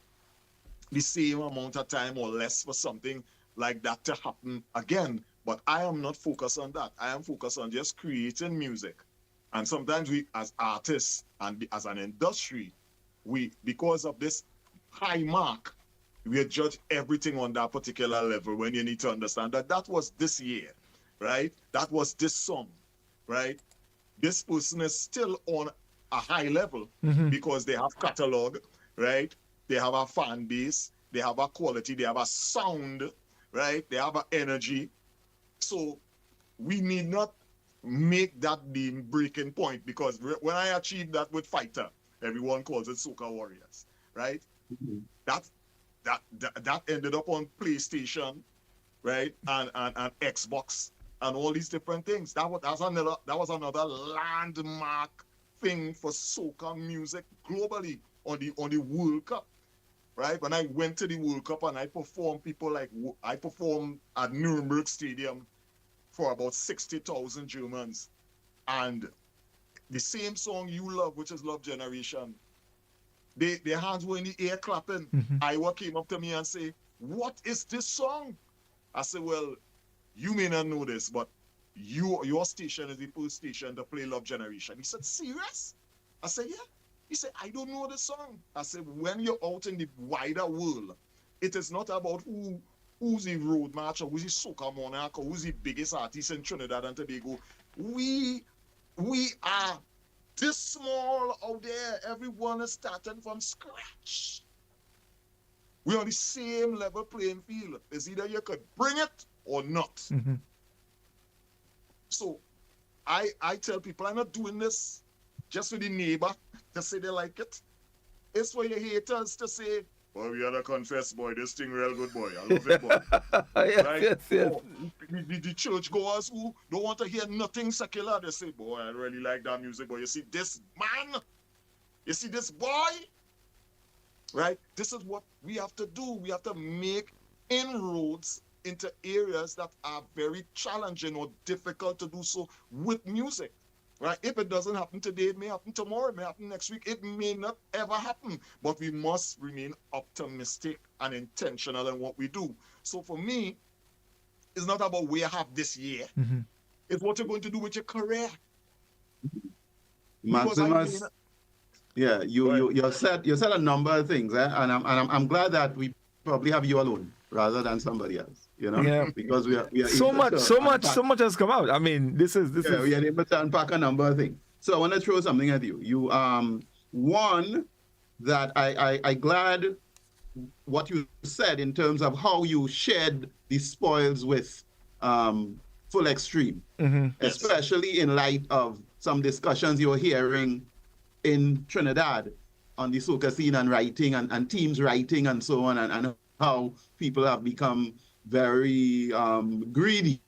the same amount of time or less for something like that to happen again, but I am not focused on that. I am focused on just creating music. And sometimes we, as artists and as an industry, because of this high mark, we judge everything on that particular level, when you need to understand that was this year, right? That was this song, right? This person is still on a high level because they have catalog, right? They have a fan base, they have a quality, they have a sound, right? They have an energy. So we need not make that the breaking point, because when I achieved that with Fighter, everyone calls it Soca Warriors, right? That ended up on PlayStation, right? And Xbox and all these different things. That was another landmark thing for soca music globally on the World Cup, right? When I went to the World Cup and I performed at Nuremberg Stadium for about 60,000 Germans, and the same song you love, which is Love Generation, their hands were in the air clapping. Iowa came up to me and say, "What is this song?" I said, "Well, you may not know this, but your station is the first station to play Love Generation." He said, "Serious?" I said, "Yeah." He said, "I don't know the song." I said, "When you're out in the wider world, it is not about who's the road march or who's the soca monarch or who's the biggest artist in Trinidad and Tobago. We are this small out there. Everyone is starting from scratch. We're on the same level playing field. It's either you could bring it or not." So I tell people, I'm not doing this just for the neighbor to say they like it. It's for your haters to say, "Well, we gotta confess, boy, this thing real good, boy. I love it, boy." Right? Yes. Oh, the churchgoers who don't want to hear nothing secular, they say, "Boy, I really like that music, boy. You see this man? You see this boy?" Right? This is what we have to do. We have to make inroads into areas that are very challenging or difficult to do so with music. Right? If it doesn't happen today, it may happen tomorrow, it may happen next week, it may not ever happen. But we must remain optimistic and intentional in what we do. So for me, it's not about where you have this year. It's what you're going to do with your career. Maximus, yeah, you said a number of things, and I'm glad that we probably have you alone rather than somebody else, you know? Yeah. Because we are So much has come out. I mean, this is we are able to unpack a number of things. So I want to throw something at you. You one that I glad what you said in terms of how you shared the spoils with Full Extreme, especially in light of some discussions you're hearing in Trinidad on the soca scene and writing and teams writing and so on, and how people have become very greedy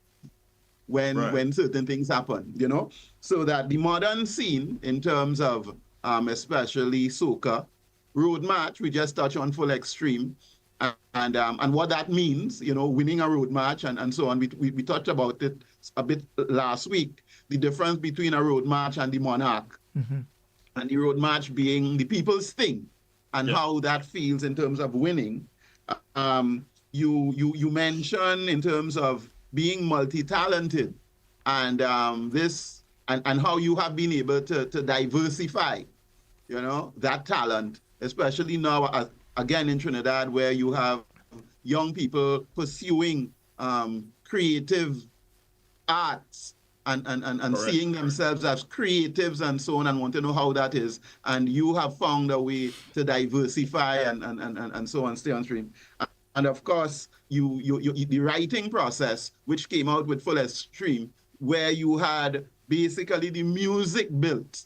when certain things happen, you know? So that the modern scene in terms of especially soca, road match, we just touched on Full Extreme, and what that means, you know, winning a road match and so on. We talked about it a bit last week, the difference between a road match and the Monarch. And the road match being the people's thing, and how that feels in terms of winning. You mentioned in terms of being multi-talented, and this and how you have been able to diversify, you know, that talent, especially now again in Trinidad, where you have young people pursuing creative arts and seeing themselves as creatives and so on, and want to know how that is. And you have found a way to diversify and so on, stay on stream. And of course, the writing process, which came out with Full Extreme, where you had basically the music built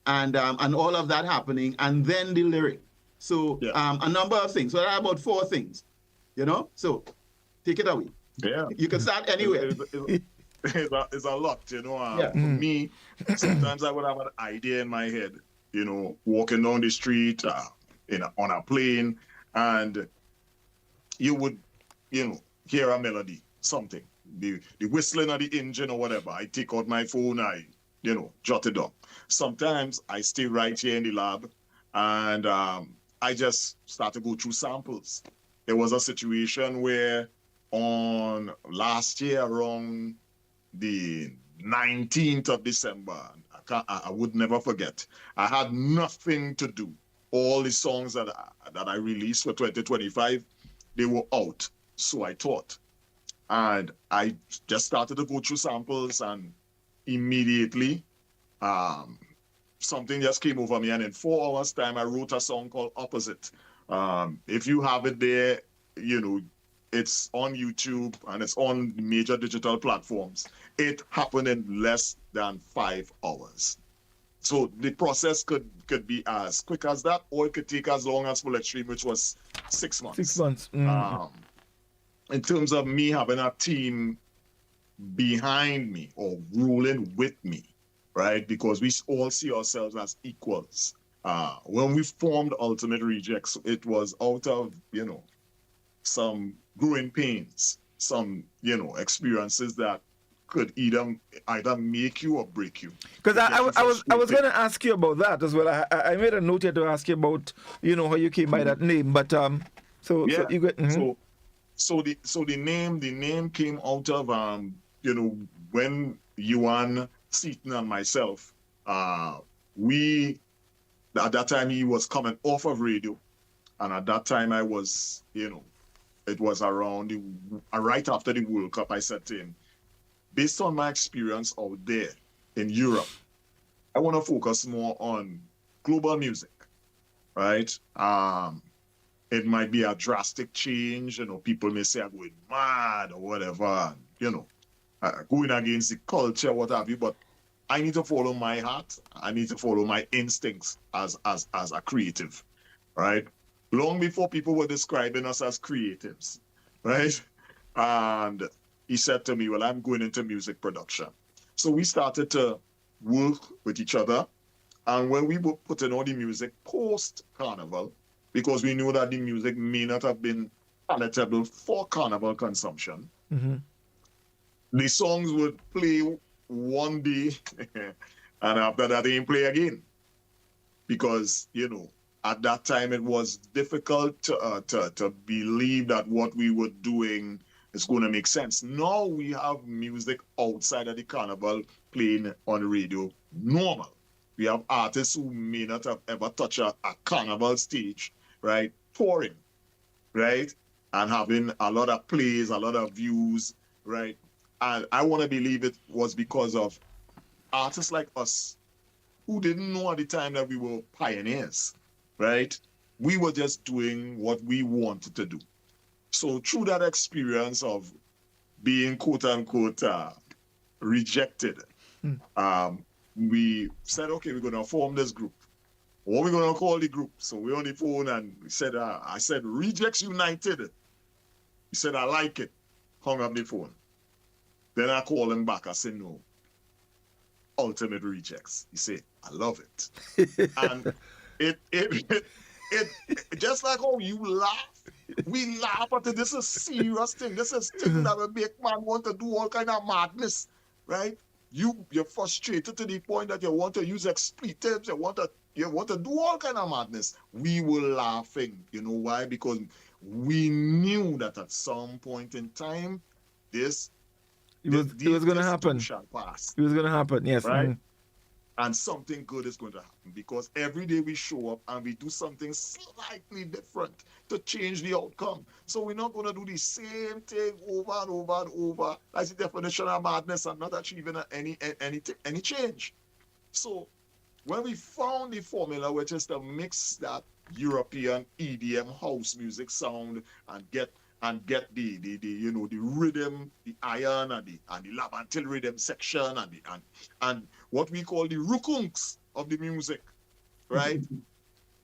and all of that happening, and then the lyric. So a number of things. So there are about 4 things, you know? So take it away. Yeah. You can start anywhere. It's a lot, you know. For me, sometimes I would have an idea in my head, you know, walking down the street on a plane, and you would, you know, hear a melody, something, the whistling of the engine or whatever. I take out my phone, I, you know, jot it down. Sometimes I stay right here in the lab, and I just start to go through samples. There was a situation where on last year around the 19th of December, I would never forget. I had nothing to do. All the songs that I released for 2025, they were out. So I thought. And I just started to go through samples, and immediately something just came over me. And in 4 hours' time, I wrote a song called Opposite. If you have it there, you know, it's on YouTube and it's on major digital platforms. It happened in less than 5 hours. So the process could be as quick as that, or it could take as long as Full Extreme, which was 6 months. 6 months. In terms of me having a team behind me or ruling with me, right? Because we all see ourselves as equals. When we formed Ultimate Rejects, it was out of, you know, some growing pains, some, you know, experiences that could either make you or break you. Because I was going to ask you about that as well. I made a note here to ask you about, you know, how you came by that name. But so you get so the name came out of you know, when Yuan, Seaton, and myself, we at that time he was coming off of radio, and at that time I was, you know, it was around right after the World Cup. I said to him, based on my experience out there in Europe, I want to focus more on global music, right? It might be a drastic change, you know, people may say I'm going mad or whatever, you know, going against the culture, what have you, but I need to follow my heart. I need to follow my instincts as a creative, right? Long before people were describing us as creatives, right? And he said to me, well, I'm going into music production. So we started to work with each other. And when we were putting all the music post-Carnival, because we knew that the music may not have been palatable for Carnival consumption, the songs would play one day, and after that, they didn't play again. Because, you know, at that time, it was difficult to believe that what we were doing is going to make sense. Now we have music outside of the Carnival playing on the radio normal. We have artists who may not have ever touched a Carnival stage, right, touring, right, and having a lot of plays, a lot of views, right. And I want to believe it was because of artists like us who didn't know at the time that we were pioneers, right? we were just doing what we wanted to do. So through that experience of being quote unquote rejected, we said, okay, we're gonna form this group. What are we gonna call the group? So we on the phone and we said, I said, Rejects United. He said, I like it. Hung up the phone. Then I called him back. I said, no. Ultimate Rejects. He said, I love it. And it just like how you laugh, we laugh at it. This is a serious thing. This is thing that will make man want to do all kind of madness, right? You're frustrated to the point that you want to use expletives. You want to do all kind of madness. We were laughing. You know why? Because we knew that at some point in time, it was going to happen. Shall pass. It was going to happen. Yes. Right. And something good is going to happen because every day we show up and we do something slightly different to change the outcome. So we're not going to do the same thing over and over and over. That's the definition of madness and not achieving any change. So when we found the formula, which is to mix that European EDM house music sound and get the rhythm, the iron and the labantil rhythm section and what we call the rukunks of the music, right?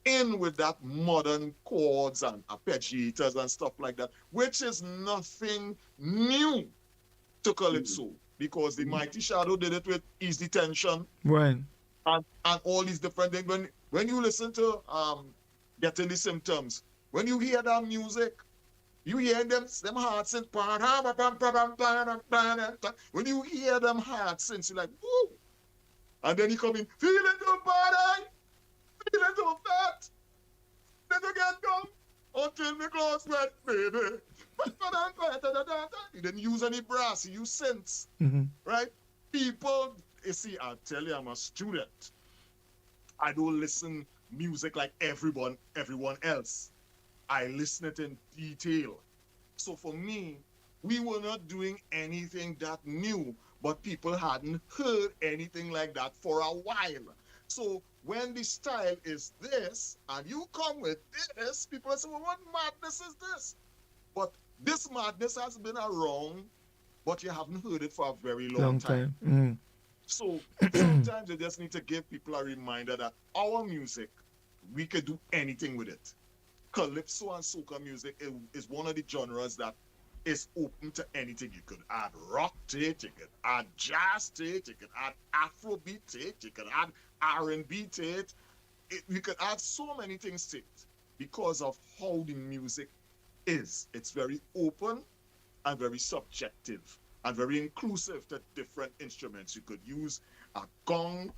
In with that modern chords and arpeggiators and stuff like that, which is nothing new to Calypso because the Mighty Shadow did it with Ease the Tension, right? And all these different things. When you listen to Getting the Symptoms, when you hear that music, you hear them heart synths. When you hear them heart synths, you're like, woo! And then you come in, feeling too bad, feeling too fat. Let me get gone until me close wet, baby. You didn't use any brass, you use synths, right? People, you see, I'll tell you, I'm a student. I don't listen music like everyone else. I listen it in detail. So for me, we were not doing anything that new, but people hadn't heard anything like that for a while. So when the style is this, and you come with this, people say, well, what madness is this? But this madness has been around, but you haven't heard it for a very long time. Mm-hmm. So sometimes you just need to give people a reminder that our music, we could do anything with it. Calypso and soca music is one of the genres that is open to anything. You could add rock to it, you could add jazz to it, you could add Afrobeat to it, you could add R&B to it. You could add so many things to it because of how the music is. It's very open and very subjective and very inclusive to different instruments. You could use a gong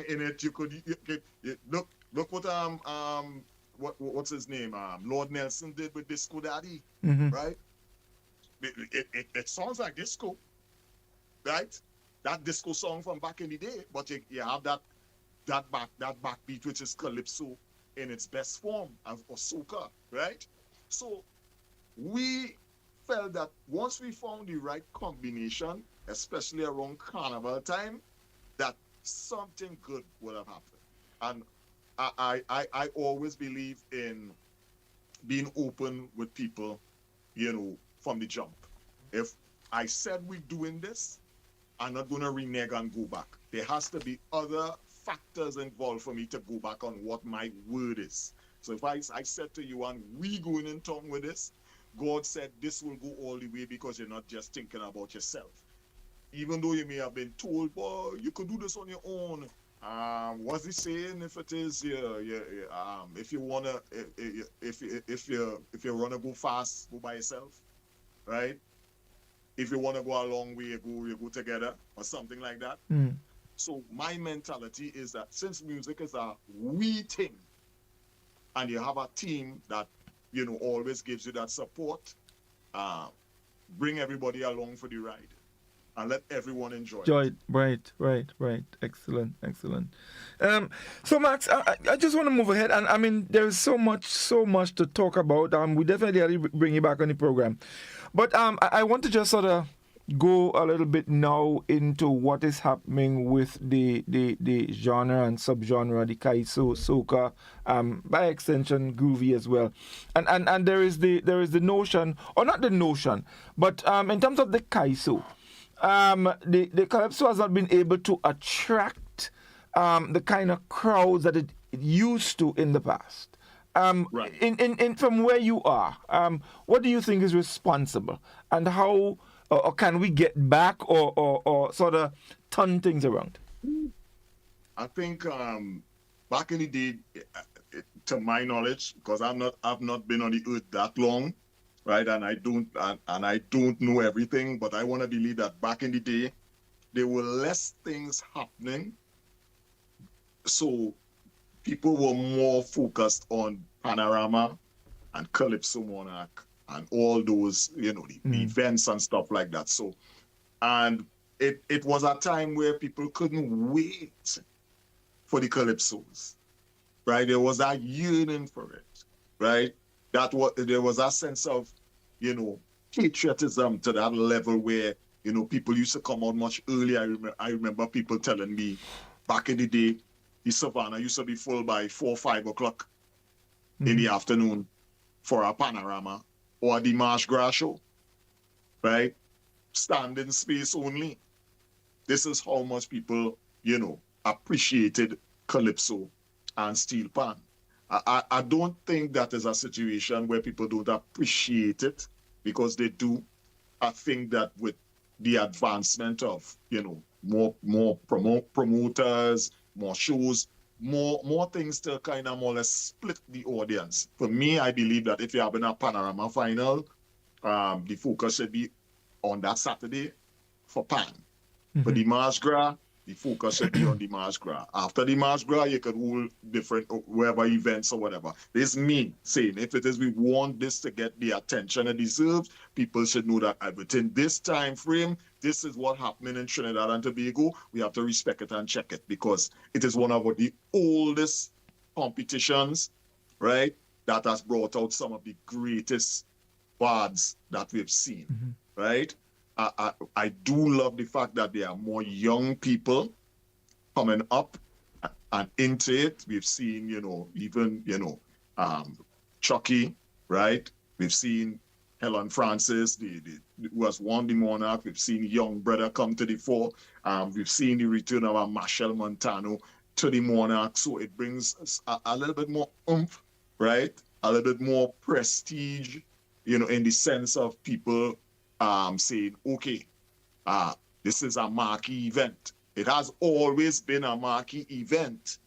in it. You could look what what's his name? Lord Nelson did with Disco Daddy, right? It sounds like disco, right? That disco song from back in the day, but you have that backbeat, which is Calypso in its best form of soca, right? So we felt that once we found the right combination, especially around Carnival time, that something good would have happened. And I always believe in being open with people, from the jump. If I said we're doing this, I'm not going to renege and go back. There has to be other factors involved for me to go back on what my word is. So if I said to you, and we going in tongue with this, God said this will go all the way because you're not just thinking about yourself. Even though you may have been told, boy, you could do this on your own. What's he saying? If it is, if you wanna go fast, go by yourself, right? If you wanna go a long way, you go together, or something like that. So my mentality is that since music is a we thing, and you have a team that always gives you that support, bring everybody along for the ride. And let everyone enjoy it. Right. Excellent. So Max, I just want to move ahead, and I mean there is so much to talk about. We definitely bring you back on the program, but I want to just sort of go a little bit now into what is happening with the genre and subgenre, the Kaiso, soca, by extension, groovy as well. And there is the notion, or not the notion, but in terms of the Kaiso, the Calypso has not been able to attract the kind of crowds that it used to in the past. Right. In from where you are, what do you think is responsible, and how or can we get back or sort of turn things around? I think back in the day, to my knowledge, because I've not been on the earth that long, right? And I don't know everything, but I want to believe that back in the day, there were less things happening, so people were more focused on Panorama and Calypso Monarch and all those, the events and stuff like that. So, and it was a time where people couldn't wait for the Calypsos, right? There was that yearning for it, right? There was a sense of, patriotism to that level where, people used to come out much earlier. I remember people telling me back in the day, the Savannah used to be full by 4 or 5 o'clock in the afternoon for a Panorama or the Marsh Gras show, right? Standing space only. This is how much people, appreciated Calypso and Steel Pan. I don't think that is a situation where people don't appreciate it, because they do. I think that with the advancement of, more promoters, more shows, more things to kind of more or less split the audience. For me, I believe that if you're having a Panorama final, the focus should be on that Saturday for Pan. For the March Gras, the focus should be on the March Gras. After the March Gras, you could hold different wherever events or whatever. This me saying, if it is we want this to get the attention it deserves, people should know that within this time frame, this is what happening in Trinidad and Tobago. We have to respect it and check it, because it is one of the oldest competitions, right, that has brought out some of the greatest bards that we've seen, right? I do love the fact that there are more young people coming up and into it. We've seen, even, Chucky, right? We've seen Helen Francis, who has won the Monarch. We've seen Young Brother come to the fore. We've seen the return of Marshall Montano to the Monarch. So it brings a little bit more oomph, right? A little bit more prestige, in the sense of people saying, okay, this is a marquee event. It has always been a marquee event,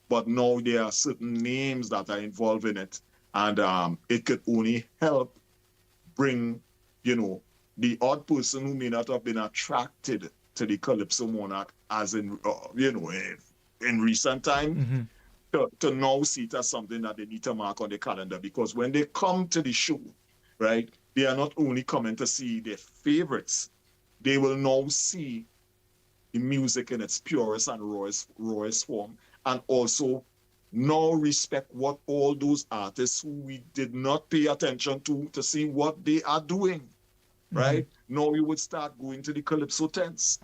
but now there are certain names that are involved in it, and it could only help bring, the odd person who may not have been attracted to the Calypso Monarch, as in, in recent time, to now see it as something that they need to mark on the calendar, because when they come to the show, right, they are not only coming to see their favorites, they will now see the music in its purest and rawest form, and also now respect what all those artists who we did not pay attention to see what they are doing, right? Now you would start going to the Calypso tents.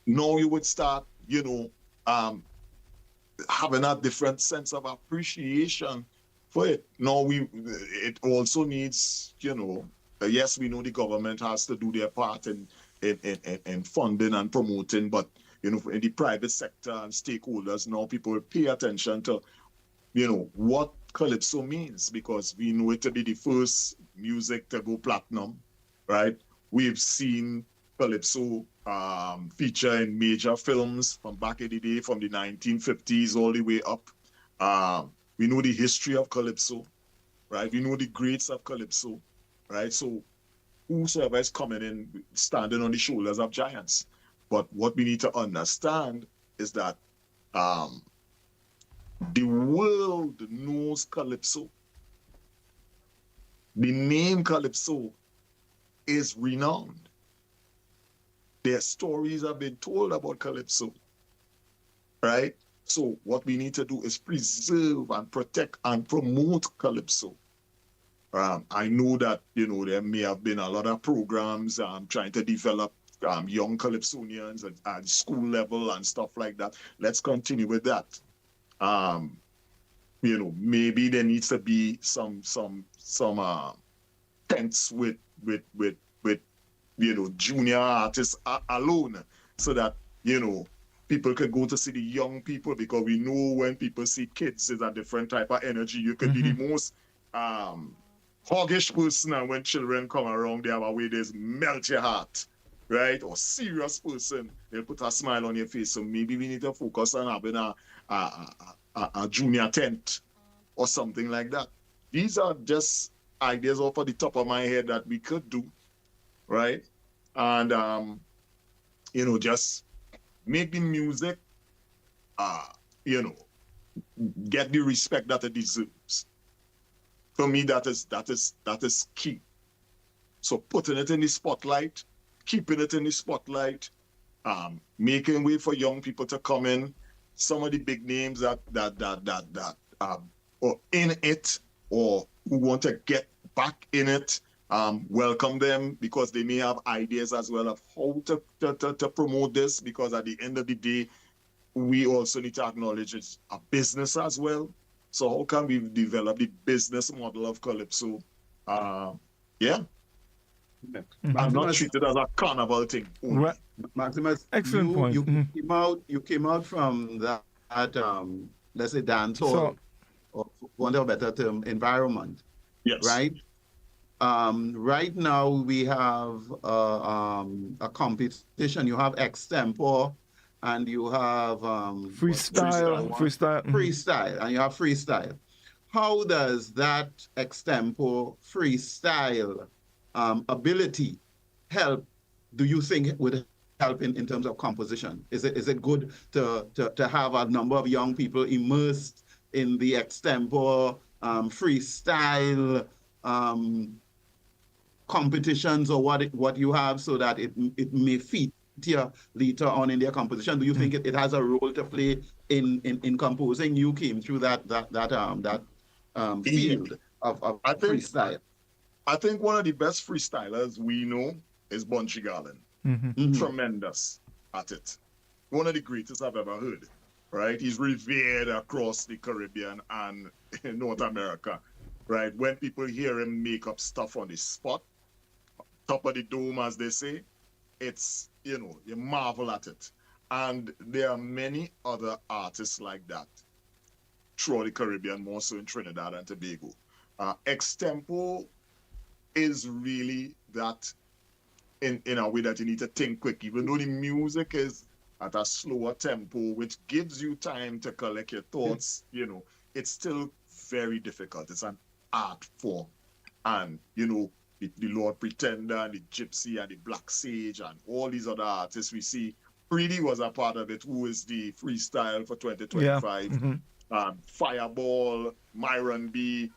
Now you would start, having a different sense of appreciation for it. Now it also needs, yes, we know the government has to do their part in funding and promoting, but in the private sector and stakeholders, now people pay attention to, what Calypso means, because we know it to be the first music to go platinum, right? We've seen Calypso feature in major films from back in the day, from the 1950s all the way up. We know the history of Calypso, right? We know the greats of Calypso, right? So whosoever is coming in, standing on the shoulders of giants. But what we need to understand is that the world knows Calypso. The name Calypso is renowned. Their stories have been told about Calypso, right? So what we need to do is preserve and protect and promote Calypso, I know that, there may have been a lot of programs trying to develop young Calypsonians at school level and stuff like that. Let's continue with that. Maybe there needs to be some tents with junior artists alone, so that people can go to see the young people, because we know when people see kids, it's a different type of energy. You could be the most hoggish person, and when children come around, they have a way they melt your heart, right? Or serious person, they'll put a smile on your face. So maybe we need to focus on having a junior tent or something like that. These are just ideas off of the top of my head that we could do, right? And just make the music get the respect that it deserves. For me, that is key. So putting it in the spotlight, keeping it in the spotlight, making way for young people to come in. Some of the big names that are in it, or who want to get back in it, welcome them, because they may have ideas as well of how to promote this, because at the end of the day, we also need to acknowledge it's a business as well. So how can we develop the business model of Calypso? I'm not treated as a carnival thing only. Right. Maximus, Excellent point. You came out from that let's say dance hall, or for want of a better term, environment. Yes. Right? Right now we have a competition. You have extempore, and you have freestyle, and you have freestyle. How does that extempore freestyle ability help? Do you think would help in terms of composition? Is it good to have a number of young people immersed in the extempore freestyle competitions, or what you have, so that it may feature later on in their composition? Do you think it has a role to play in composing? You came through that field of freestyle. I think one of the best freestylers we know is Bunchy Garland. Tremendous at it. One of the greatest I've ever heard, right? He's revered across the Caribbean and North America, right? When people hear him make up stuff on the spot, top of the dome, as they say, it's, you marvel at it. And there are many other artists like that throughout the Caribbean, more so in Trinidad and Tobago. Extempo is really that in a way that you need to think quick, even though the music is at a slower tempo, which gives you time to collect your thoughts, it's still very difficult. It's an art form. And, the Lord Pretender and the Gypsy and the Black Sage and all these other artists we see. Preedy was a part of it, who is the freestyle for 2025. Fireball, Myron B,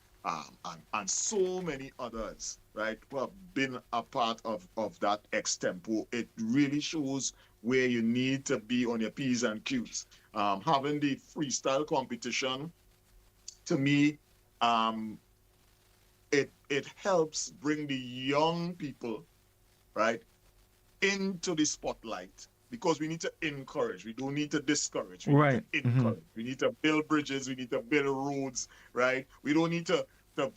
and so many others, right, who have been a part of that extempo. It really shows where you need to be on your P's and Q's. Having the freestyle competition, to me, it helps bring the young people, right, into the spotlight, because we need to encourage. We don't need to discourage. We need to encourage. We need to build bridges. We need to build roads, right? We don't need to cut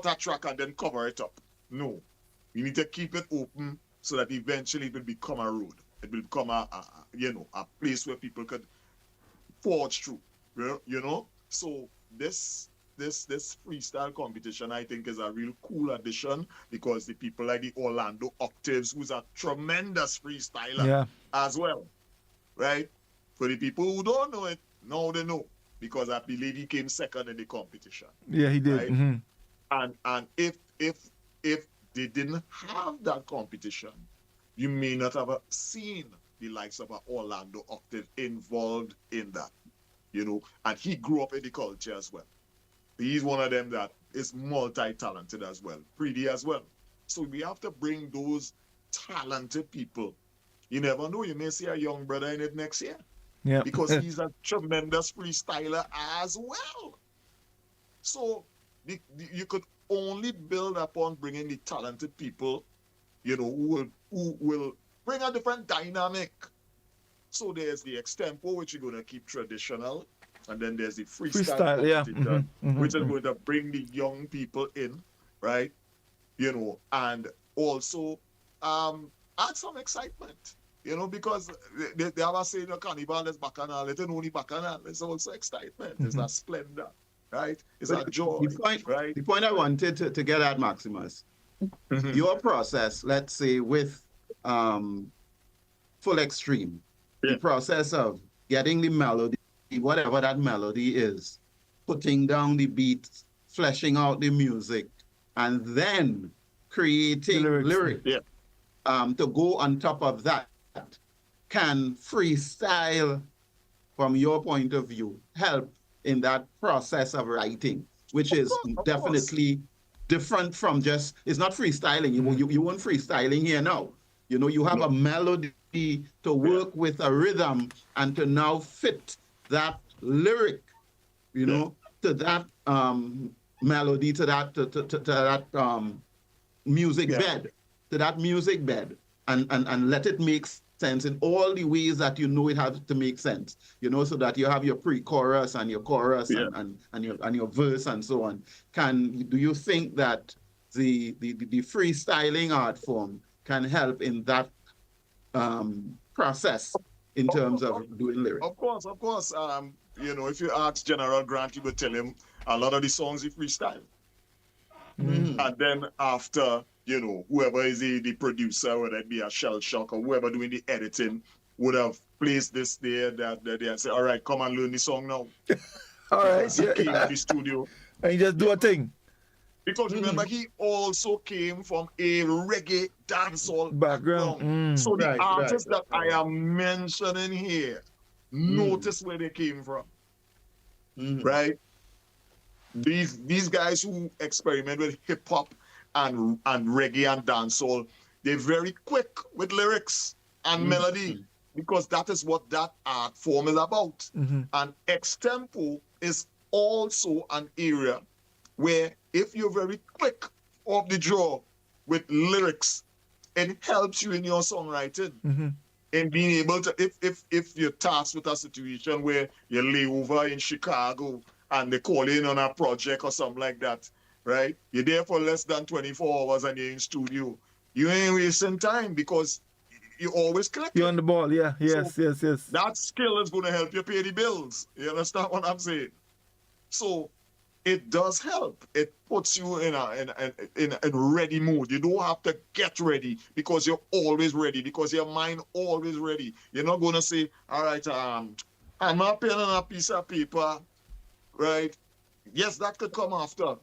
a track and then cover it up. No. We need to keep it open, so that eventually it will become a road. It will become a place where people could forge through, So this freestyle competition, I think, is a real cool addition, because the people like the Orlando Octaves, who's a tremendous freestyler as well, right? For the people who don't know it, now they know, because I believe he came second in the competition. Yeah, he did. Right? And if they didn't have that competition, you may not have seen the likes of Orlando Octave involved in that, and he grew up in the culture as well. He's one of them that is multi-talented as well, Preedy as well. So we have to bring those talented people. You never know, you may see a young brother in it next year. Yeah. Because he's a tremendous freestyler as well. So you could only build upon bringing the talented people, who will bring a different dynamic. So there's the extempo, which you're going to keep traditional, and then there's the freestyle yeah. competition, which is going to bring the young people in, right? And also add some excitement, because they have a saying, carnival is bacchanal, it's not only bacchanal, it's also excitement, it's a splendor, right? It's a joy, right? The point I wanted to get at, Maximus, your process, let's say with Full Extreme, the process of getting the melody, whatever that melody is, putting down the beats, fleshing out the music, and then creating lyrics to go on top of that. Can freestyle, from your point of view, help in that process of writing, which is definitely different from just, it's not freestyling. You weren't freestyling here now. You have a melody to work with a rhythm and to now fit that lyric, to that melody, to that music bed, to that music bed, and let it make sense in all the ways that it has to make sense, so that you have your pre-chorus and your chorus and your verse and so on. Do you think that the freestyling art form can help in that process in terms of doing lyrics? Of course. If you ask General Grant, you would tell him a lot of the songs he freestyle. And then after, whoever is the producer, whether it be a Shell Shock or whoever doing the editing, would have placed this there, that there, and say, all right, come and learn the song now. All right. He came to the studio. And you just do a thing. Because remember, he also came from a reggae dancehall background. So the artists that I am mentioning here, notice where they came from. Right? These guys who experiment with hip hop and reggae and dancehall, they're very quick with lyrics and melody, because that is what that art form is about. And extempo is also an area where if you're very quick off the draw with lyrics, it helps you in your songwriting. In being able to, if you're tasked with a situation where you lay over in Chicago and they call in on a project or something like that, right? You're there for less than 24 hours and you're in studio. You ain't wasting time because you always connect. You're on the ball, yeah. Yes. That skill is going to help you pay the bills. You understand what I'm saying? So it does help. It puts you in a ready mood. You don't have to get ready because you're always ready, because your mind always ready. You're not going to say, all right, I'm not pen and a piece of paper, right? Yes, that could come after,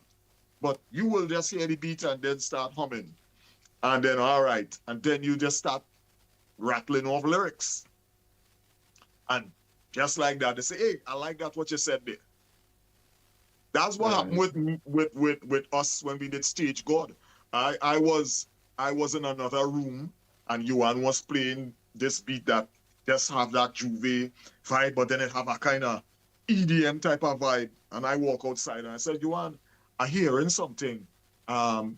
but you will just hear the beat and then start humming. And then, all right, and then you just start rattling off lyrics. And just like that, they say, hey, I like that what you said there. That's what happened with us when we did Stage God. I was in another room and Yuan was playing this beat that just have that Juve vibe, but then it have a kind of EDM type of vibe. And I walk outside and I said, Yuan, I'm hearing something. Turn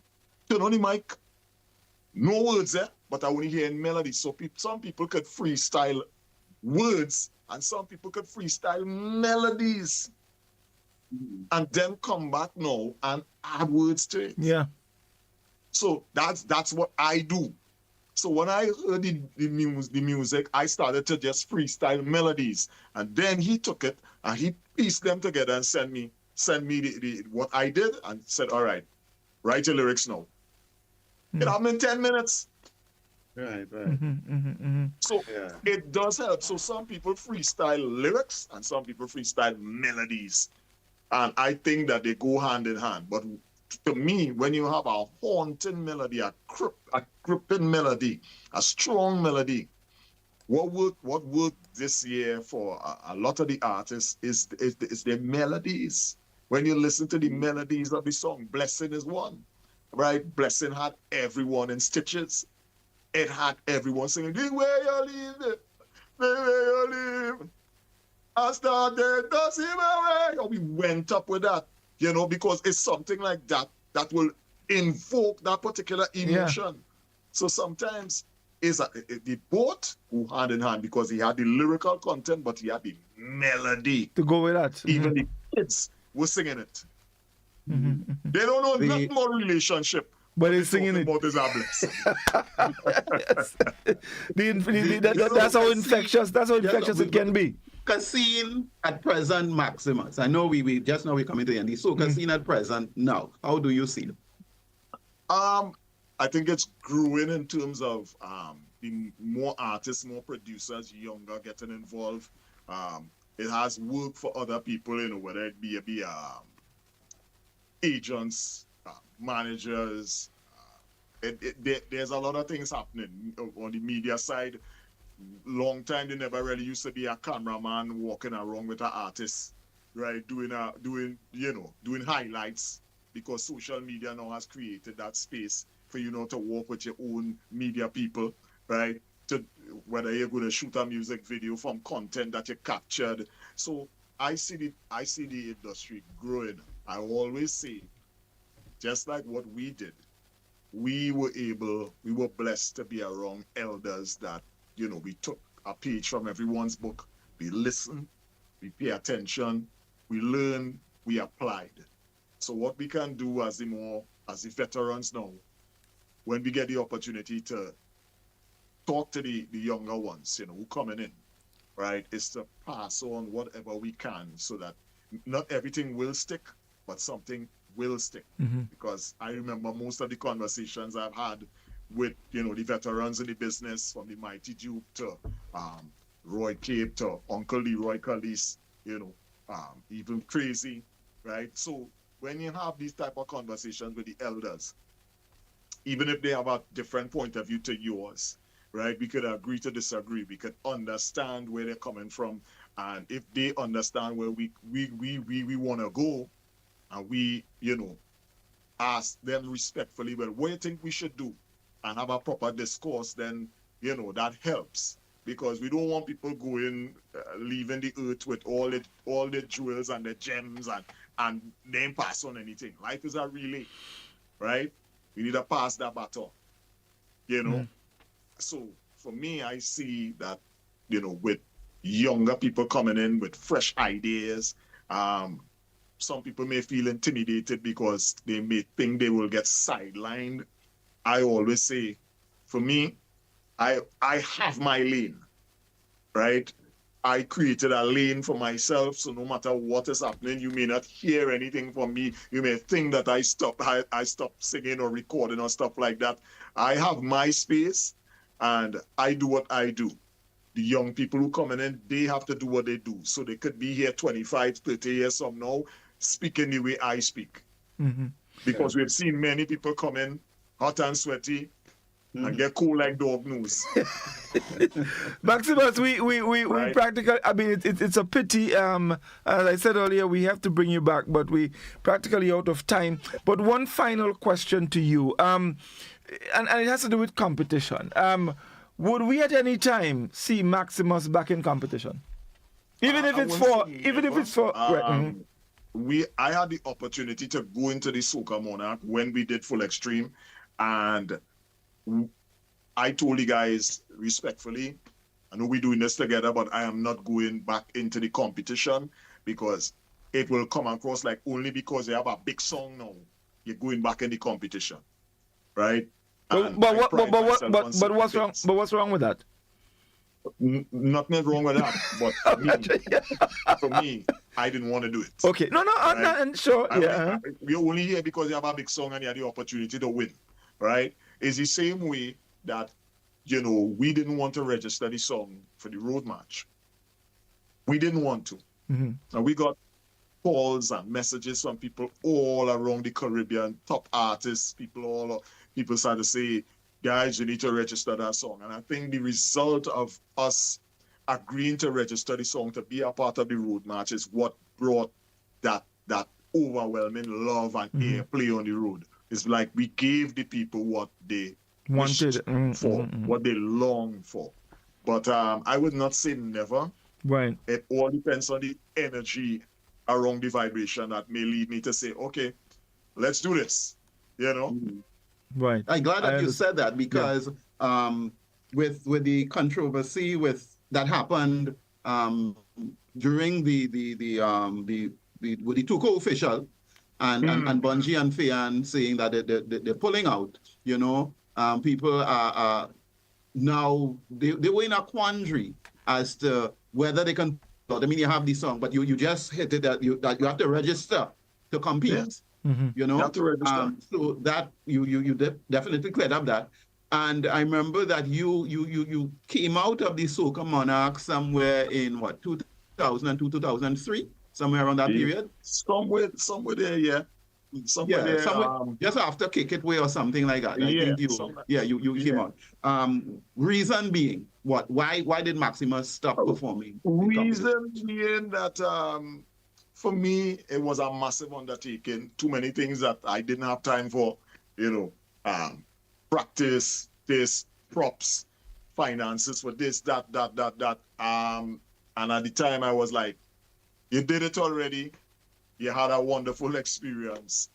on the mic. No words there, but I only hearing melody. So some people could freestyle words and some people could freestyle melodies. And then come back now and add words to it. Yeah. So that's what I do. So when I heard the music, I started to just freestyle melodies. And then he took it and he pieced them together and sent me the what I did and said, all right, write your lyrics now. It happened in 10 minutes. Right. So it does help. So some people freestyle lyrics and some people freestyle melodies. And I think that they go hand in hand. But to me, when you have a haunting melody, a gripping melody, a strong melody, what worked this year for a lot of the artists is their melodies. When you listen to the melodies of the song, Blessing is one, right? Blessing had everyone in stitches. It had everyone singing, the way you live, the way you live. I started to see my way. Oh, we went up with that. because it's something like that that will invoke that particular emotion. So sometimes they both go hand in hand because he had the lyrical content, but he had the melody to go with that. Even the kids were singing it. They don't know nothing more relationship. But they're singing it. About is a blessing. That's how infectious. That's how infectious it can be. Scene at present, Maximus. I know we just now we coming to the end. The soca scene at present now. How do you see it? I think it's growing in terms of more artists, more producers, younger getting involved. It has worked for other people, whether it be agents, managers. There's a lot of things happening on the media side. Long time there never really used to be a cameraman walking around with an artist, right? Doing highlights, because social media now has created that space for to walk with your own media people, right? To whether you're going to shoot a music video from content that you captured. So I see the industry growing. I always say, just like what we did, we were blessed to be around elders that, we took a page from everyone's book, we listened, we pay attention, we learned, we applied. So what we can do as the veterans now, when we get the opportunity to talk to the younger ones, who coming in, right, is to pass on whatever we can so that not everything will stick, but something will stick. Because I remember most of the conversations I've had with, the veterans in the business, from the Mighty Duke to Roy Cape to Uncle Leroy Callis, even Crazy, right? So when you have these type of conversations with the elders, even if they have a different point of view to yours, right? We could agree to disagree. We could understand where they're coming from. And if they understand where we want to go, and we, ask them respectfully, well, what do you think we should do? And have a proper discourse, then, that helps. Because we don't want people going, leaving the earth with all the jewels and the gems and then pass on anything. Life is a relay, right? We need to pass that baton, So for me, I see that, with younger people coming in with fresh ideas, some people may feel intimidated because they may think they will get sidelined. I always say, for me, I have my lane, right? I created a lane for myself, so no matter what is happening, you may not hear anything from me. You may think that I stopped singing or recording or stuff like that. I have my space, and I do what I do. The young people who come in, they have to do what they do. So they could be here 25, 30 years from now, speaking the way I speak. Because we've seen many people come in hot and sweaty, and get cool like dog nose. Maximus, we practically, I mean, it's a pity. As I said earlier, we have to bring you back, but we practically out of time. But one final question to you, and it has to do with competition. Would we at any time see Maximus back in competition? Even if it's for, I had the opportunity to go into the Soca Monarch when we did Full Extreme, and I told the guys respectfully, I know we're doing this together, but I am not going back into the competition because it will come across like only because they have a big song now, you're going back in the competition, right? But what's wrong? But what's wrong with that? Nothing wrong with that, but for me, I didn't want to do it. Okay, no, right? I'm not sure. We're only here because you have a big song and you had the opportunity to win, right? It's the same way that, we didn't want to register the song for the road march. We didn't want to. And we got calls and messages from people all around the Caribbean, top artists, people started to say, guys, you need to register that song. And I think the result of us agreeing to register the song to be a part of the road march is what brought that overwhelming love and airplay on the road. It's like we gave the people what they wanted for, what they longed for. But I would not say never. Right. It all depends on the energy around the vibration that may lead me to say, okay, let's do this, you know? Right. I'm glad that you said that, because with the controversy that happened during the with the two co-official and Bungie and Fian saying that they're pulling out, you know, people are now they were in a quandary as to whether they can. I mean, you have the song, but you just hit it that you have to register to compete. Yes. You know, You have to register. so that you definitely cleared up that. And I remember that you came out of the Soca Monarch somewhere in what, 2002, 2003, somewhere around that period. Somewhere there, yeah. Somewhere there. Just after Kick It Way or something like that. I think you came out. Reason being what? Why did Maximus stop performing? Reason being that for me it was a massive undertaking. Too many things that I didn't have time for. You know, practice, this, props, finances for this, that. And at the time I was like, you did it already. You had a wonderful experience.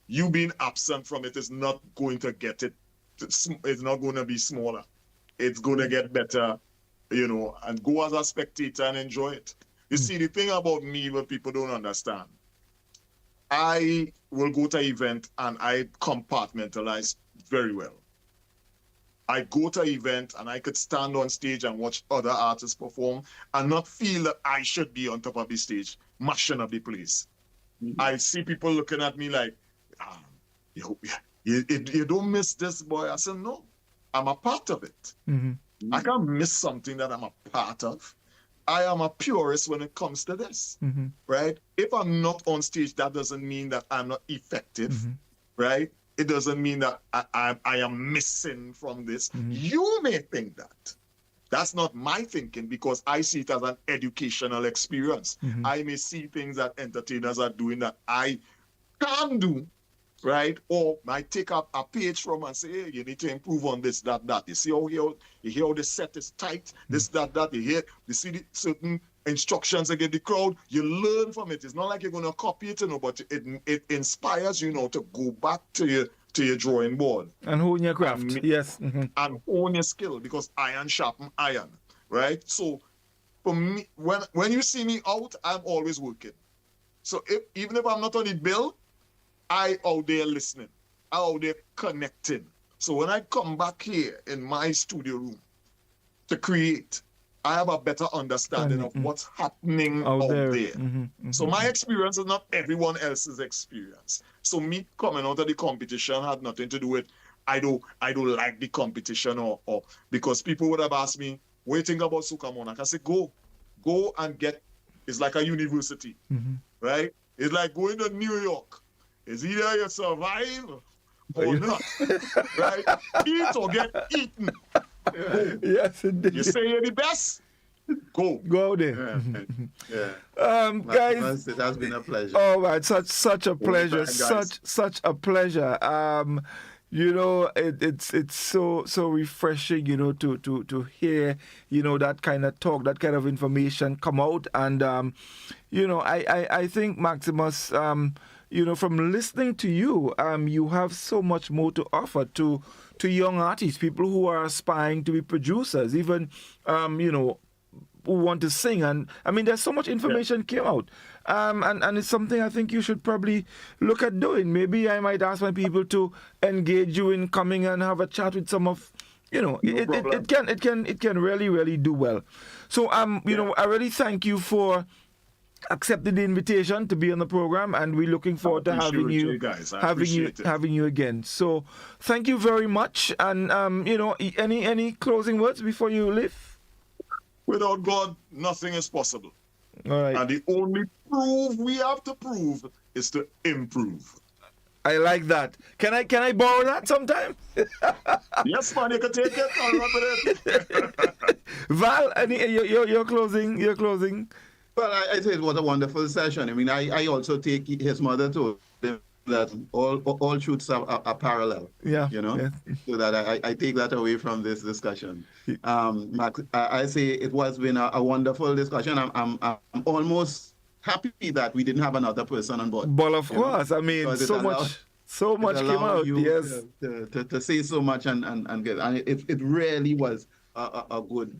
You being absent from it is not going to get it. It's not going to be smaller. It's going to get better, you know, and go as a spectator and enjoy it. You see, the thing about me, what people don't understand, I will go to an event and I compartmentalize very well. I go to an event and I could stand on stage and watch other artists perform and not feel that I should be on top of the stage, mashing up the place. I see people looking at me like, you don't miss this, boy. I said, no, I'm a part of it. I can't miss something that I'm a part of. I am a purist when it comes to this, right? If I'm not on stage, that doesn't mean that I'm not effective, right? It doesn't mean that I am missing from this. You may think that. That's not my thinking, because I see it as an educational experience. I may see things that entertainers are doing that I can do, right? Or might take up a page from and say, hey, you need to improve on this, that. You see how you hear how the set is tight, this, that. You see the certain instructions against the crowd. You learn from it. It's not like you're going to copy it, you know, but it inspires you, know, to go back to your drawing board and hone your craft. Yes, and hone your skill, because iron sharpen iron, right? So for me, when you see me out, I'm always working. So even if I'm not on the bill, I out there listening, I out there connecting. So when I come back here in my studio room to create, I have a better understanding of what's happening out there. So my experience is not everyone else's experience. So me coming out of the competition had nothing to do with I don't like the competition or because people would have asked me, what do you think about Soca Monarch? I said, go and get. It's like a university, right? It's like going to New York. It's either you survive or not, right? Eat or get eaten. Go. Yes, indeed. You say you're the best, go out there. Guys, it has been a pleasure. Oh man, such a pleasure, such a pleasure. You know, it's so refreshing, you know, to hear, you know, that kind of talk, that kind of information come out. And you know, I think, Maximus, you know, from listening to you, you have so much more to offer to young artists, people who are aspiring to be producers, even you know, who want to sing. And I mean, there's so much information came out, and it's something I think you should probably look at doing. Maybe I might ask my people to engage you in coming and have a chat with some of, you know, it can really do well. So you know, I really thank you for accepting the invitation to be on the program, and we're looking forward to having you guys. having you again. So thank you very much. And you know, any closing words before you leave? Without God, nothing is possible. All right. And the only proof we have to prove is to improve. I like that. Can I borrow that sometime? Yes, man, you can take it. I'll run with it. Val, your closing. Well, I say it was a wonderful session. I mean, I also take his mother to that all shoots are parallel. Yeah. You know, yeah. So that I take that away from this discussion. Max, I say it was been a wonderful discussion. I'm almost happy that we didn't have another person on board. Well, of course. I mean, Because so much came out. you Yes. to say so much and get, and it really was a good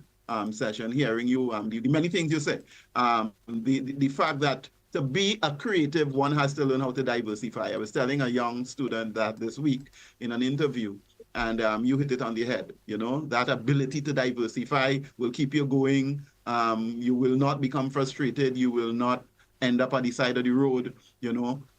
session hearing you, the many things you said, the fact that to be a creative, one has to learn how to diversify. I was telling a young student that this week in an interview, and you hit it on the head. That ability to diversify will keep you going. You will not become frustrated. You will not end up on the side of the road.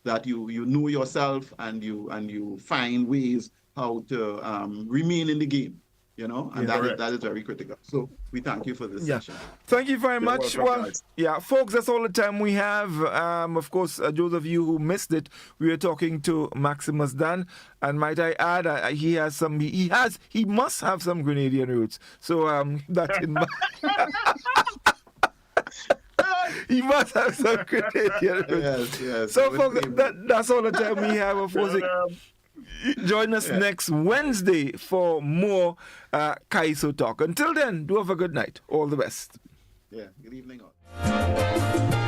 That you know yourself, and you find ways how to remain in the game. And that is very critical. So we thank you for this session. Thank you very much. Welcome, Well, guys. folks, that's all the time we have. Of course, those of you who missed it, we were talking to Maximus Dan, and might I add, he must have some Grenadian roots. So that's in mind. He must have some Grenadian roots. Yes. So, folks, that's all the time we have. Of course, join us next Wednesday for more Kaiso Talk. Until then, do have a good night. All the best. Yeah, good evening all.